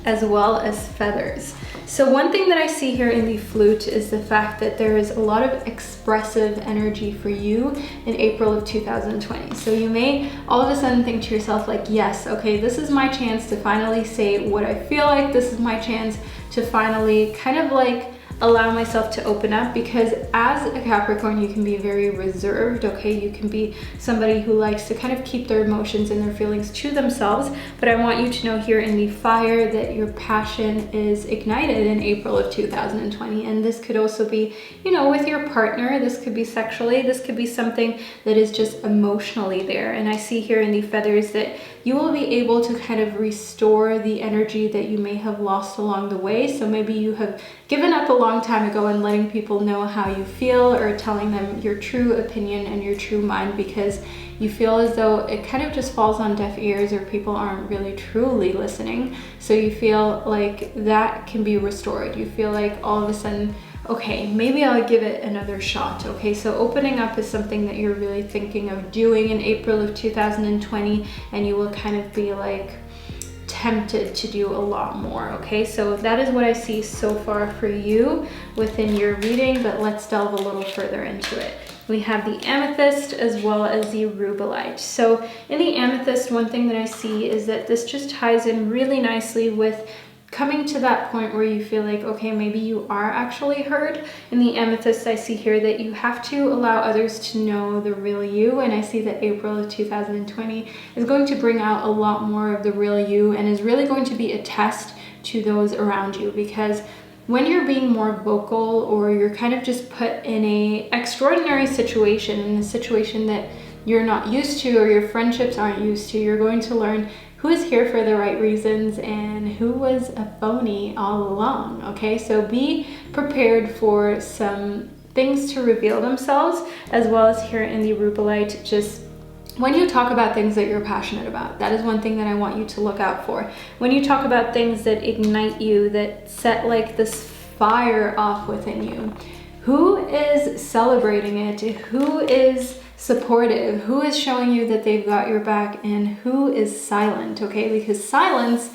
as well as feathers. So one thing that I see here in the flute is the fact that there is a lot of expressive energy for you in April of 2020. So you may all of a sudden think to yourself like, yes, okay, this is my chance to finally say what I feel like. This is my chance to finally kind of like allow myself to open up, because as a Capricorn, you can be very reserved, okay? You can be somebody who likes to kind of keep their emotions and their feelings to themselves. But I want you to know here in the fire that your passion is ignited in April of 2020. And this could also be, you know, with your partner. This could be sexually. This could be something that is just emotionally there. And I see here in the feathers that you will be able to kind of restore the energy that you may have lost along the way. So maybe you have given up a long time ago and letting people know how you feel, or telling them your true opinion and your true mind, because you feel as though it kind of just falls on deaf ears, or people aren't really truly listening. So you feel like that can be restored. You feel like all of a sudden, okay, maybe I'll give it another shot, okay? So opening up is something that you're really thinking of doing in April of 2020, and you will kind of be like tempted to do a lot more, okay? So that is what I see so far for you within your reading, but let's delve a little further into it. We have the amethyst as well as the rubellite. So in the amethyst, one thing that I see is that this just ties in really nicely with coming to that point where you feel like, okay, maybe you are actually heard. In the amethyst, I see here that you have to allow others to know the real you, and I see that April of 2020 is going to bring out a lot more of the real you, and is really going to be a test to those around you, because when you're being more vocal, or you're kind of just put in a extraordinary situation, in a situation that you're not used to, or your friendships aren't used to, you're going to learn who is here for the right reasons and who was a phony all along, okay? So be prepared for some things to reveal themselves, as well as here in the rubellite, just when you talk about things that you're passionate about. That is one thing that I want you to look out for. When you talk about things that ignite you, that set like this fire off within you, who is celebrating it? Who is supportive? Who is showing you that they've got your back? And who is silent, okay? Because silence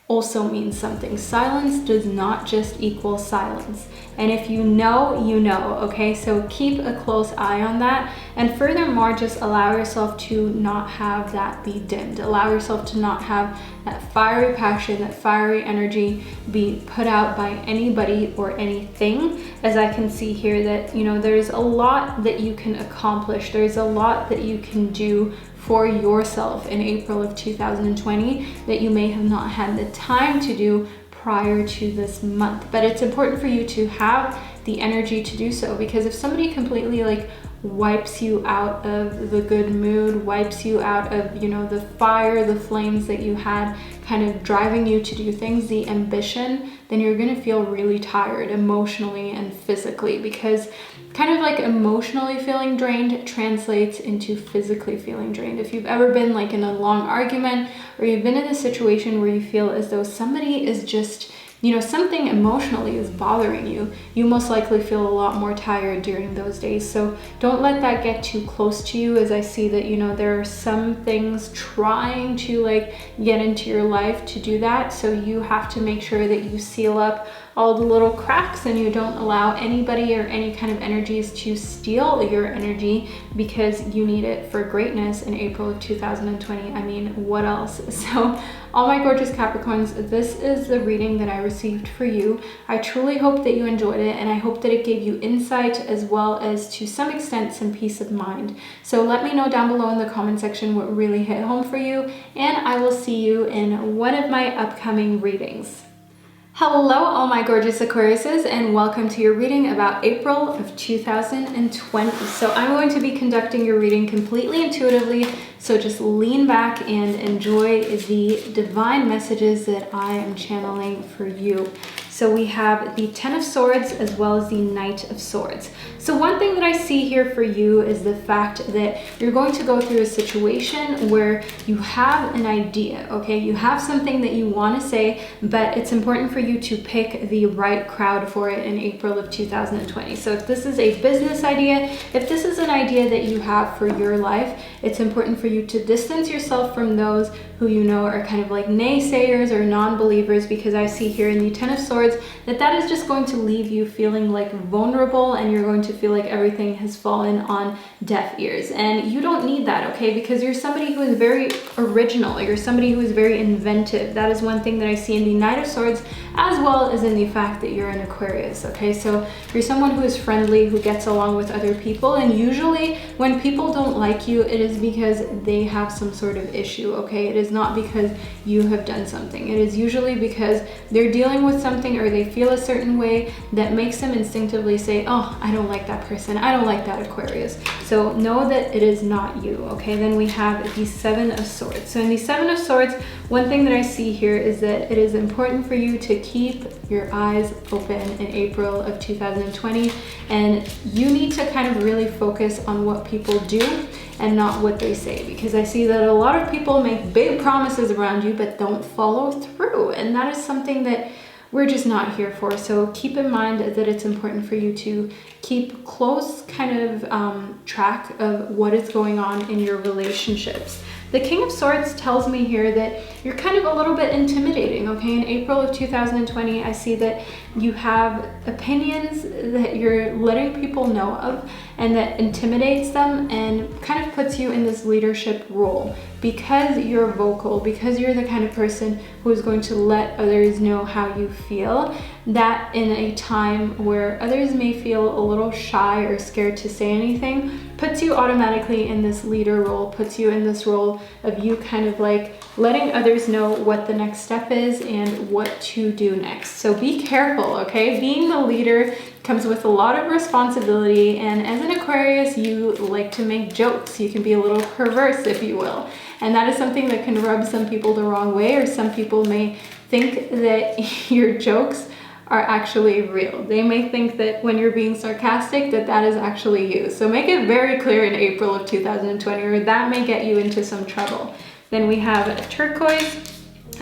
also means something. Silence does not just equal silence. And if you know, you know, okay? So keep a close eye on that. And furthermore, just allow yourself to not have that be dimmed. Allow yourself to not have that fiery passion, that fiery energy be put out by anybody or anything. As I can see here that, you know, there's a lot that you can accomplish. There's a lot that you can do for yourself in April of 2020 that you may have not had the time to do prior to this month. But it's important for you to have the energy to do so, because if somebody completely like wipes you out of the good mood, wipes you out of, you know, the fire, the flames that you had kind of driving you to do things, the ambition, then you're gonna feel really tired emotionally and physically, because kind of like emotionally feeling drained translates into physically feeling drained. If you've ever been like in a long argument, or you've been in a situation where you feel as though somebody is just, you know, something emotionally is bothering you, you most likely feel a lot more tired during those days. So don't let that get too close to you, as I see that, you know, there are some things trying to like get into your life to do that. So you have to make sure that you seal up all the little cracks and you don't allow anybody or any kind of energies to steal your energy, because you need it for greatness in April of 2020. I mean, what else? So all my gorgeous Capricorns, this is the reading that I received for you. I truly hope that you enjoyed it, and I hope that it gave you insight as well as to some extent some peace of mind. So let me know down below in the comment section what really hit home for you, and I will see you in one of my upcoming readings. Hello all my gorgeous Aquariuses, and welcome to your reading about April of 2020. So I'm going to be conducting your reading completely intuitively, so just lean back and enjoy the divine messages that I am channeling for you. So we have the Ten of Swords as well as the Knight of Swords. So one thing that I see here for you is the fact that you're going to go through a situation where you have an idea, okay? You have something that you want to say, but it's important for you to pick the right crowd for it in April of 2020. So if this is a business idea, if this is an idea that you have for your life, it's important for you to distance yourself from those who you know are kind of like naysayers or non-believers, because I see here in the Ten of Swords that is just going to leave you feeling like vulnerable, and you're going to feel like everything has fallen on deaf ears. And you don't need that, okay? Because you're somebody who is very original. You're somebody who is very inventive. That is one thing that I see in the Knight of Swords, as well as in the fact that you're an Aquarius, okay? So you're someone who is friendly, who gets along with other people, and usually when people don't like you, it is because they have some sort of issue, okay? It is not because you have done something. It is usually because they're dealing with something, or they feel a certain way that makes them instinctively say, oh, I don't like that person, I don't like that Aquarius. So know that it is not you, okay? Then we have the Seven of Swords. So in the Seven of Swords, one thing that I see here is that it is important for you to keep your eyes open in April of 2020, and you need to kind of really focus on what people do and not what they say, because I see that a lot of people make big promises around you but don't follow through, and that is something that we're just not here for. So keep in mind that it's important for you to keep close kind of track of what is going on in your relationships. The King of Swords tells me here that you're kind of a little bit intimidating, okay? In April of 2020, I see that you have opinions that you're letting people know of, and that intimidates them and kind of puts you in this leadership role, because you're vocal, because you're the kind of person who is going to let others know how you feel. That in a time where others may feel a little shy or scared to say anything, puts you automatically in this leader role, puts you in this role of you kind of like letting others know what the next step is and what to do next. So be careful, okay? Being the leader comes with a lot of responsibility, and as an Aquarius, you like to make jokes. You can be a little perverse, if you will. And that is something that can rub some people the wrong way, or some people may think that your jokes are actually real. They may think that when you're being sarcastic, that is actually you. So make it very clear in April of 2020, or that may get you into some trouble. Then we have a turquoise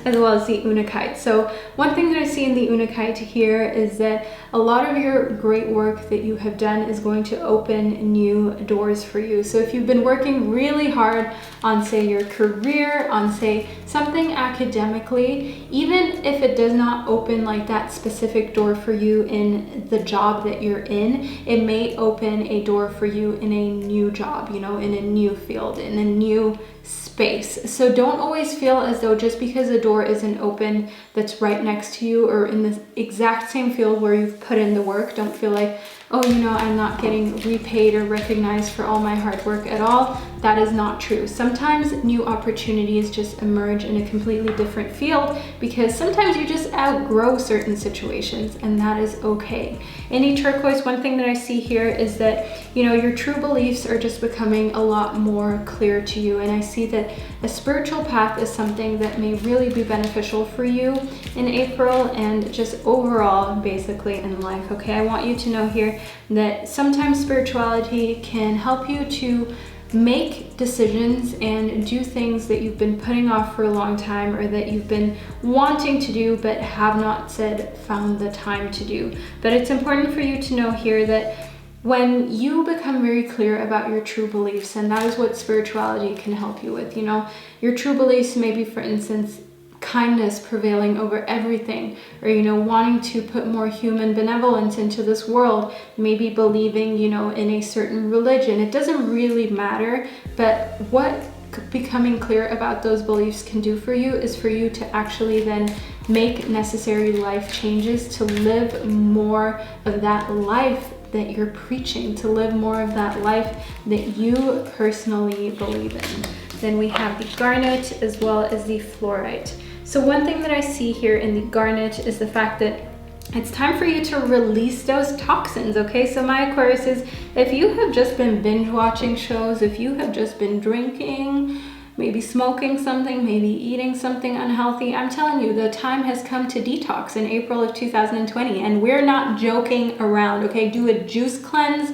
as well as the Unakite. So one thing that I see in the Unakite here is that a lot of your great work that you have done is going to open new doors for you. So if you've been working really hard on, say, your career, on, say, something academically, even if it does not open like that specific door for you in the job that you're in, it may open a door for you in a new job, you know, in a new field, in a new space. So don't always feel as though just because a door isn't open that's right next to you or in the exact same field where you've put in the work, don't feel like oh, you know, I'm not getting repaid or recognized for all my hard work at all. That is not true. Sometimes new opportunities just emerge in a completely different field because sometimes you just outgrow certain situations, and that is okay. In turquoise, one thing that I see here is that, you know, your true beliefs are just becoming a lot more clear to you. And I see that a spiritual path is something that may really be beneficial for you in April and just overall, basically in life, okay? I want you to know here that sometimes spirituality can help you to make decisions and do things that you've been putting off for a long time, or that you've been wanting to do but have not found the time to do. But it's important for you to know here that when you become very clear about your true beliefs, and that is what spirituality can help you with, you know, your true beliefs may be, for instance, kindness prevailing over everything, or, you know, wanting to put more human benevolence into this world, maybe believing, you know, in a certain religion. It doesn't really matter, but what becoming clear about those beliefs can do for you is for you to actually then make necessary life changes to live more of that life that you're preaching, to live more of that life that you personally believe in. Then we have the garnet as well as the fluorite. So one thing that I see here in the garnet is the fact that it's time for you to release those toxins, okay? So my Aquariuses, if you have just been binge watching shows, if you have just been drinking, maybe smoking something, maybe eating something unhealthy, I'm telling you, the time has come to detox in April of 2020, and we're not joking around, okay? Do a juice cleanse,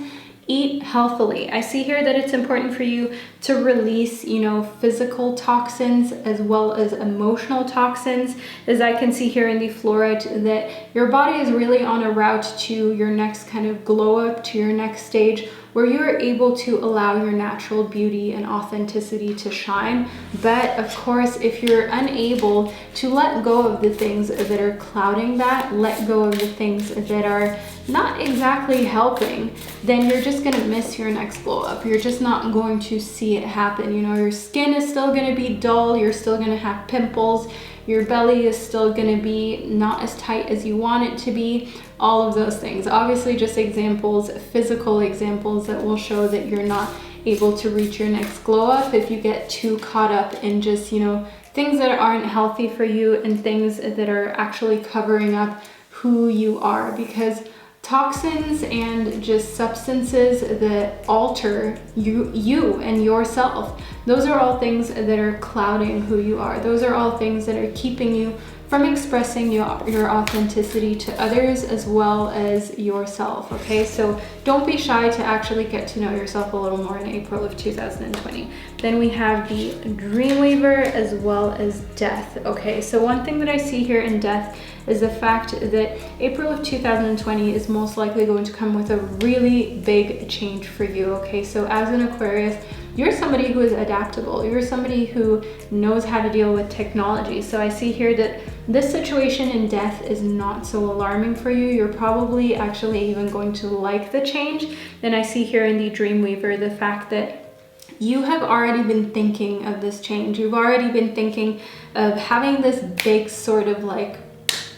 eat healthily. I see here that it's important for you to release, you know, physical toxins as well as emotional toxins. As I can see here in the fluorite, that your body is really on a route to your next kind of glow up, to your next stage, where you're able to allow your natural beauty and authenticity to shine. But of course, if you're unable to let go of the things that are clouding that, let go of the things that are not exactly helping, then you're just gonna miss your next glow up. You're just not going to see it happen. You know, your skin is still gonna be dull, you're still gonna have pimples, your belly is still gonna be not as tight as you want it to be, all of those things. Obviously just examples, physical examples that will show that you're not able to reach your next glow up if you get too caught up in just, you know, things that aren't healthy for you and things that are actually covering up who you are. Because toxins and just substances that alter you and yourself, those are all things that are clouding who you are. Those are all things that are keeping you from expressing your authenticity to others as well as yourself, okay? So don't be shy to actually get to know yourself a little more in April of 2020. Then we have the Dreamweaver as well as Death, okay? So one thing that I see here in Death is the fact that April of 2020 is most likely going to come with a really big change for you, okay? So as an Aquarius, you're somebody who is adaptable. You're somebody who knows how to deal with technology. So I see here that this situation in Death is not so alarming for you. You're probably actually even going to like the change. Then I see here in the Dreamweaver the fact that you have already been thinking of this change. You've already been thinking of having this big sort of like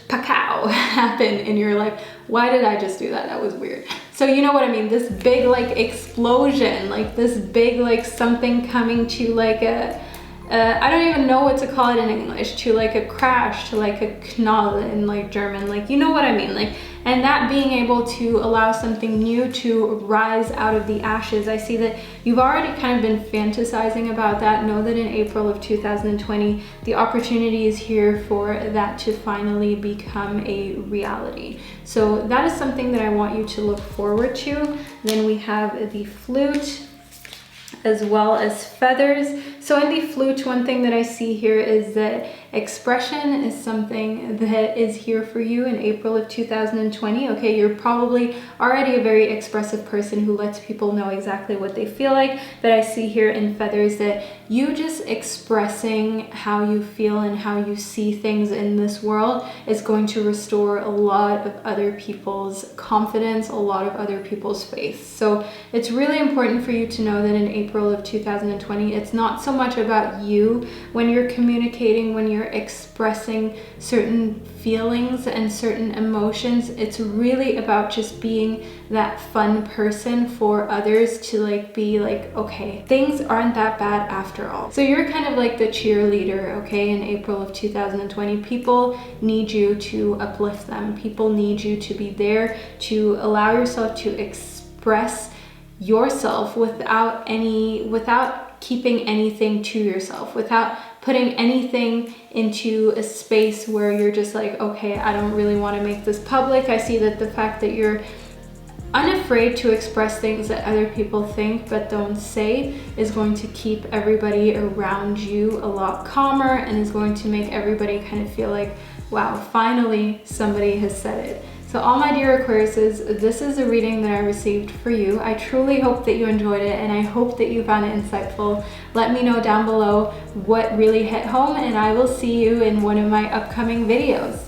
pacow happen in your life. Why did I just do that? That was weird. So you know what I mean? This big like explosion, like this big like something coming to like a, I don't even know what to call it in English, to like a crash, to like a knall in like German, like, you know what I mean? Like, and that being able to allow something new to rise out of the ashes. I see that you've already kind of been fantasizing about that. Know that in April of 2020, the opportunity is here for that to finally become a reality. So that is something that I want you to look forward to. Then we have the Flute as well as Feathers. So in the Flute, one thing that I see here is that expression is something that is here for you in April of 2020. Okay, you're probably already a very expressive person who lets people know exactly what they feel like, but I see here in Feathers that you just expressing how you feel and how you see things in this world is going to restore a lot of other people's confidence, a lot of other people's faith. So it's really important for you to know that in April of 2020, it's not so much about you when you're communicating, when you're you're expressing certain feelings and certain emotions. It's really about just being that fun person for others to like be like, okay, things aren't that bad after all. So you're kind of like the cheerleader, okay, in April of 2020. People need you to uplift them. People need you to be there to allow yourself to express yourself without keeping anything to yourself, without putting anything into a space where you're just like, okay, I don't really want to make this public. I see that the fact that you're unafraid to express things that other people think but don't say is going to keep everybody around you a lot calmer, and is going to make everybody kind of feel like, wow, finally somebody has said it. So all my dear Aquariuses, this is a reading that I received for you. I truly hope that you enjoyed it, and I hope that you found it insightful. Let me know down below what really hit home, and I will see you in one of my upcoming videos.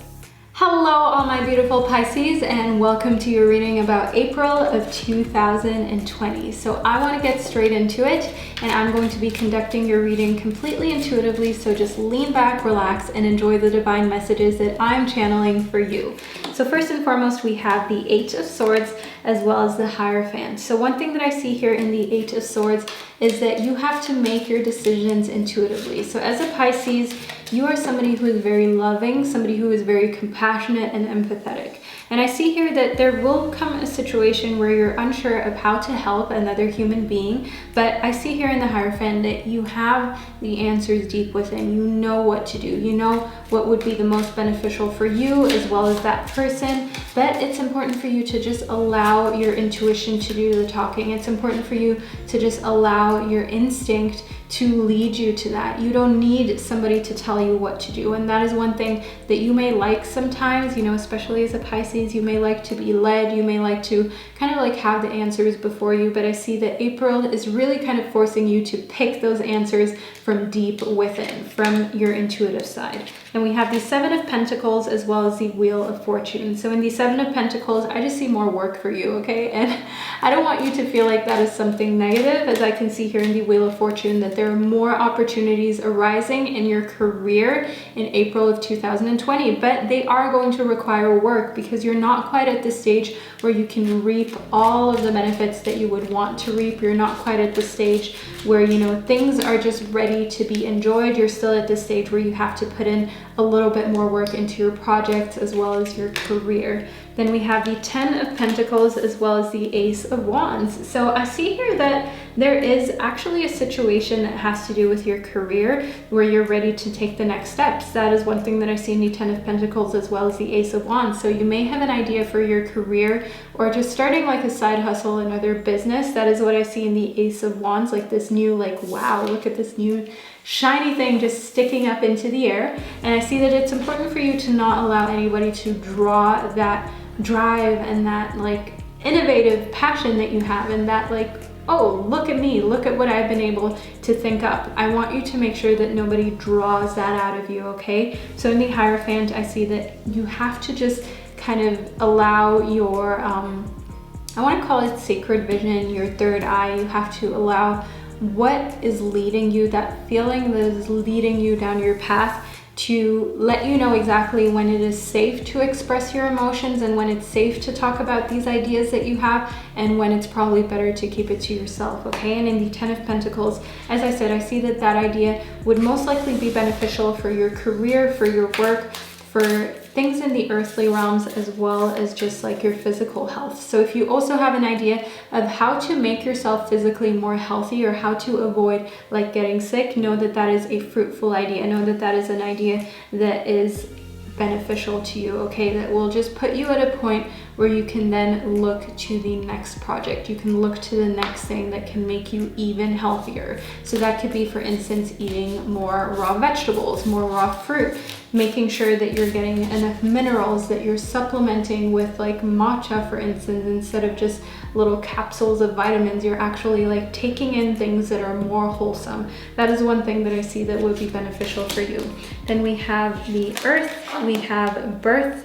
Hello all my beautiful Pisces, and welcome to your reading about April of 2020. So I want to get straight into it, and I'm going to be conducting your reading completely intuitively, so just lean back, relax, and enjoy the divine messages that I'm channeling for you. So first and foremost, we have the Eight of Swords as well as the Hierophant. So one thing that I see here in the Eight of Swords is that you have to make your decisions intuitively. So as a Pisces, you are somebody who is very loving, somebody who is very compassionate and empathetic. And I see here that there will come a situation where you're unsure of how to help another human being, but I see here in the Hierophant that you have the answers deep within. You know what to do. You know what would be the most beneficial for you as well as that person, but it's important for you to just allow your intuition to do the talking. It's important for you to just allow your instinct to lead you to that. You don't need somebody to tell you what to do. And that is one thing that you may like sometimes, you know, especially as a Pisces, you may like to be led, you may like to kind of like have the answers before you, but I see that April is really kind of forcing you to pick those answers from deep within, from your intuitive side. Then we have the Seven of Pentacles as well as the Wheel of Fortune. So in the Seven of Pentacles, I just see more work for you, okay? And I don't want you to feel like that is something negative, as I can see here in the Wheel of Fortune that there are more opportunities arising in your career in April of 2020, but they are going to require work because you're not quite at the stage where you can reap all of the benefits that you would want to reap. You're not quite at the stage where, you know, things are just ready to be enjoyed. You're still at the stage where you have to put in a little bit more work into your projects as well as your career. Then we have the Ten of Pentacles as well as the Ace of Wands. So I see here that there is actually a situation that has to do with your career where you're ready to take the next steps. That is one thing that I see in the Ten of Pentacles as well as the Ace of Wands. So you may have an idea for your career or just starting like a side hustle, another business. That is what I see in the Ace of Wands, like this new, like, wow, look at this new shiny thing just sticking up into the air. And I see that it's important for you to not allow anybody to draw that drive and that like innovative passion that you have, and that like, oh, look at me, look at what I've been able to think up. I want you to make sure that nobody draws that out of you, okay? So in the Hierophant, I see that you have to just kind of allow your, I want to call it sacred vision, your third eye. You have to allow what is leading you, that feeling that is leading you down your path, to let you know exactly when it is safe to express your emotions and when it's safe to talk about these ideas that you have, and when it's probably better to keep it to yourself, okay? And in the Ten of Pentacles, as I said, I see that that idea would most likely be beneficial for your career, for your work, for things in the earthly realms, as well as just like your physical health. So if you also have an idea of how to make yourself physically more healthy or how to avoid like getting sick, know that that is a fruitful idea. Know that that is an idea that is beneficial to you, okay? That will just put you at a point where you can then look to the next project. You can look to the next thing that can make you even healthier. So that could be, for instance, eating more raw vegetables, more raw fruit, making sure that you're getting enough minerals, that you're supplementing with like matcha, for instance, instead of just little capsules of vitamins. You're actually like taking in things that are more wholesome. That is one thing that I see that would be beneficial for you. Then we have the Earth, we have birth,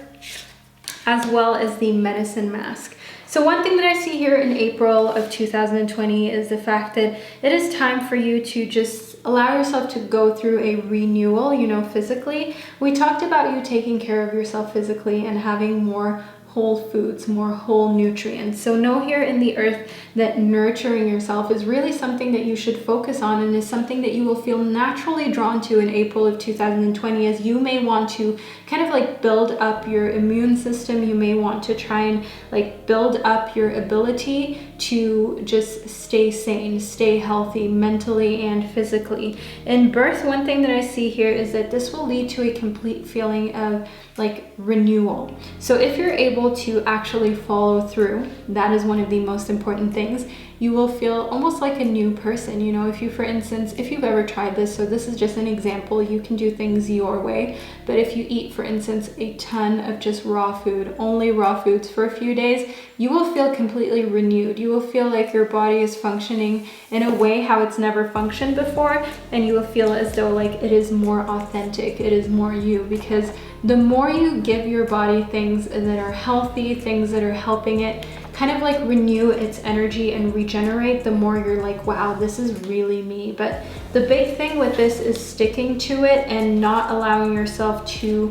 as well as the medicine mask. So So one thing that I see here in April of 2020 is the fact that it is time for you to just allow yourself to go through a renewal, you know, physically. We talked about you taking care of yourself physically and having more whole foods, more whole nutrients. So know here in the earth that nurturing yourself is really something that you should focus on, and is something that you will feel naturally drawn to in April of 2020, as you may want to kind of like build up your immune system. You may want to try and like build up your ability to just stay sane, stay healthy mentally and physically. In birth, one thing that I see here is that this will lead to a complete feeling of like renewal. So if you're able to actually follow through, that is one of the most important things. You will feel almost like a new person. You know, if you, for instance, if you've ever tried this, so this is just an example, you can do things your way, but if you eat, for instance, a ton of just raw food, only raw foods for a few days, you will feel completely renewed. You will feel like your body is functioning in a way how it's never functioned before, and you will feel as though like it is more authentic, it is more you, because the more you give your body things that are healthy, things that are helping it kind of like renew its energy and regenerate, the more you're like, wow, this is really me. But the big thing with this is sticking to it and not allowing yourself to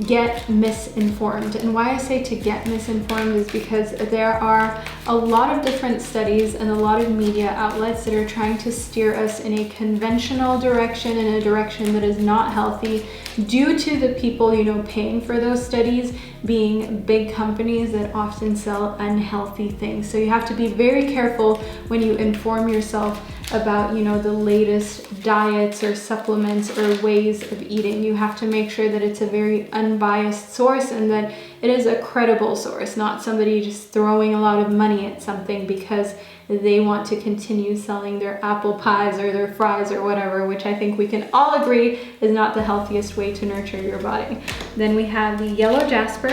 get misinformed. And why I say to get misinformed is because there are a lot of different studies and a lot of media outlets that are trying to steer us in a conventional direction, in a direction that is not healthy, due to the people, you know, paying for those studies being big companies that often sell unhealthy things. So you have to be very careful when you inform yourself about, you know, the latest diets or supplements or ways of eating. You have to make sure that it's a very unbiased source and that it is a credible source, not somebody just throwing a lot of money at something because they want to continue selling their apple pies or their fries or whatever, which I think we can all agree is not the healthiest way to nurture your body. Then we have the yellow jasper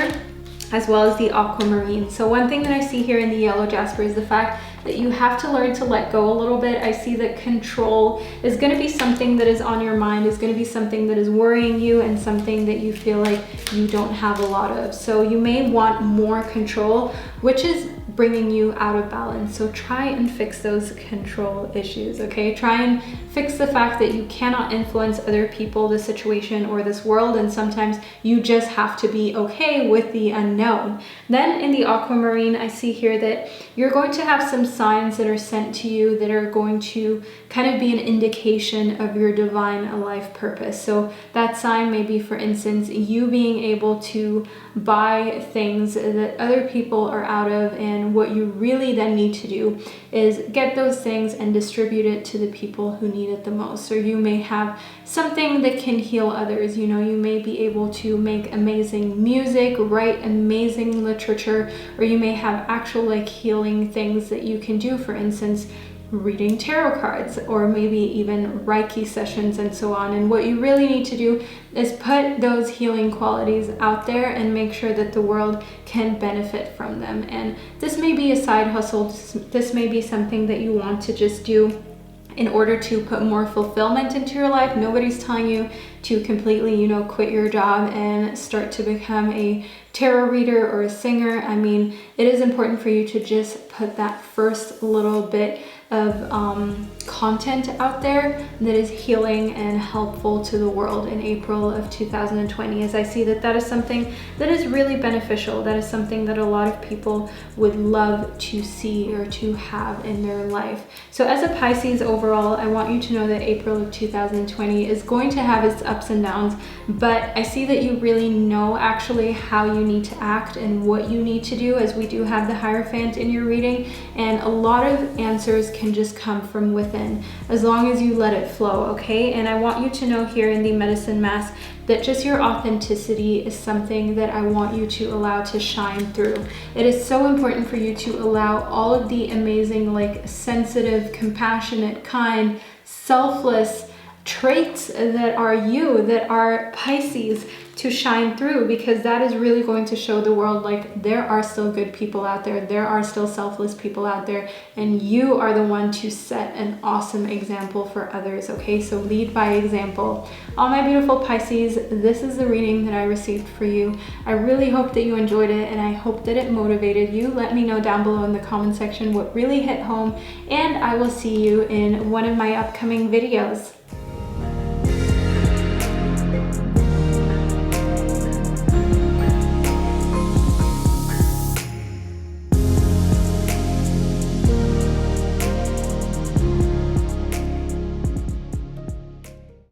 as well as the aquamarine. So one thing that I see here in the yellow jasper is the fact that you have to learn to let go a little bit. I see that control is going to be something that is on your mind, is going to be something that is worrying you and something that you feel like you don't have a lot of. So you may want more control, which is bringing you out of balance. So try and fix those control issues, okay? Try and fix the fact that you cannot influence other people, the situation, or this world, and sometimes you just have to be okay with the unknown. Then in the aquamarine, I see here that you're going to have some signs that are sent to you that are going to kind of be an indication of your divine life purpose. So that sign may be, for instance, you being able to buy things that other people are out of, and what you really then need to do is get those things and distribute it to the people who need it the most. Or you may have something that can heal others. You know, you may be able to make amazing music, write amazing literature, or you may have actual like healing things that you can do, for instance, reading tarot cards, or maybe even Reiki sessions and so on. And what you really need to do is put those healing qualities out there and make sure that the world can benefit from them. And this may be a side hustle. This may be something that you want to just do in order to put more fulfillment into your life. Nobody's telling you to completely, you know, quit your job and start to become a tarot reader or a singer. I mean, it is important for you to just put that first little bit of content out there that is healing and helpful to the world in April of 2020, as I see that that is something that is really beneficial. That is something that a lot of people would love to see or to have in their life. So as a Pisces overall, I want you to know that April of 2020 is going to have its ups and downs, but I see that you really know actually how you need to act and what you need to do, as we do have the Hierophant in your reading, and a lot of answers can just come from within as long as you let it flow, okay? And I want you to know here in the medicine mask that just your authenticity is something that I want you to allow to shine through. It is so important for you to allow all of the amazing, like sensitive, compassionate, kind, selfless traits that are you, that are Pisces, to shine through, because that is really going to show the world like there are still good people out there, there are still selfless people out there, and you are the one to set an awesome example for others, okay? So lead by example. All my beautiful Pisces, this is the reading that I received for you. I really hope that you enjoyed it, and I hope that it motivated you. Let me know down below in the comment section what really hit home, and I will see you in one of my upcoming videos.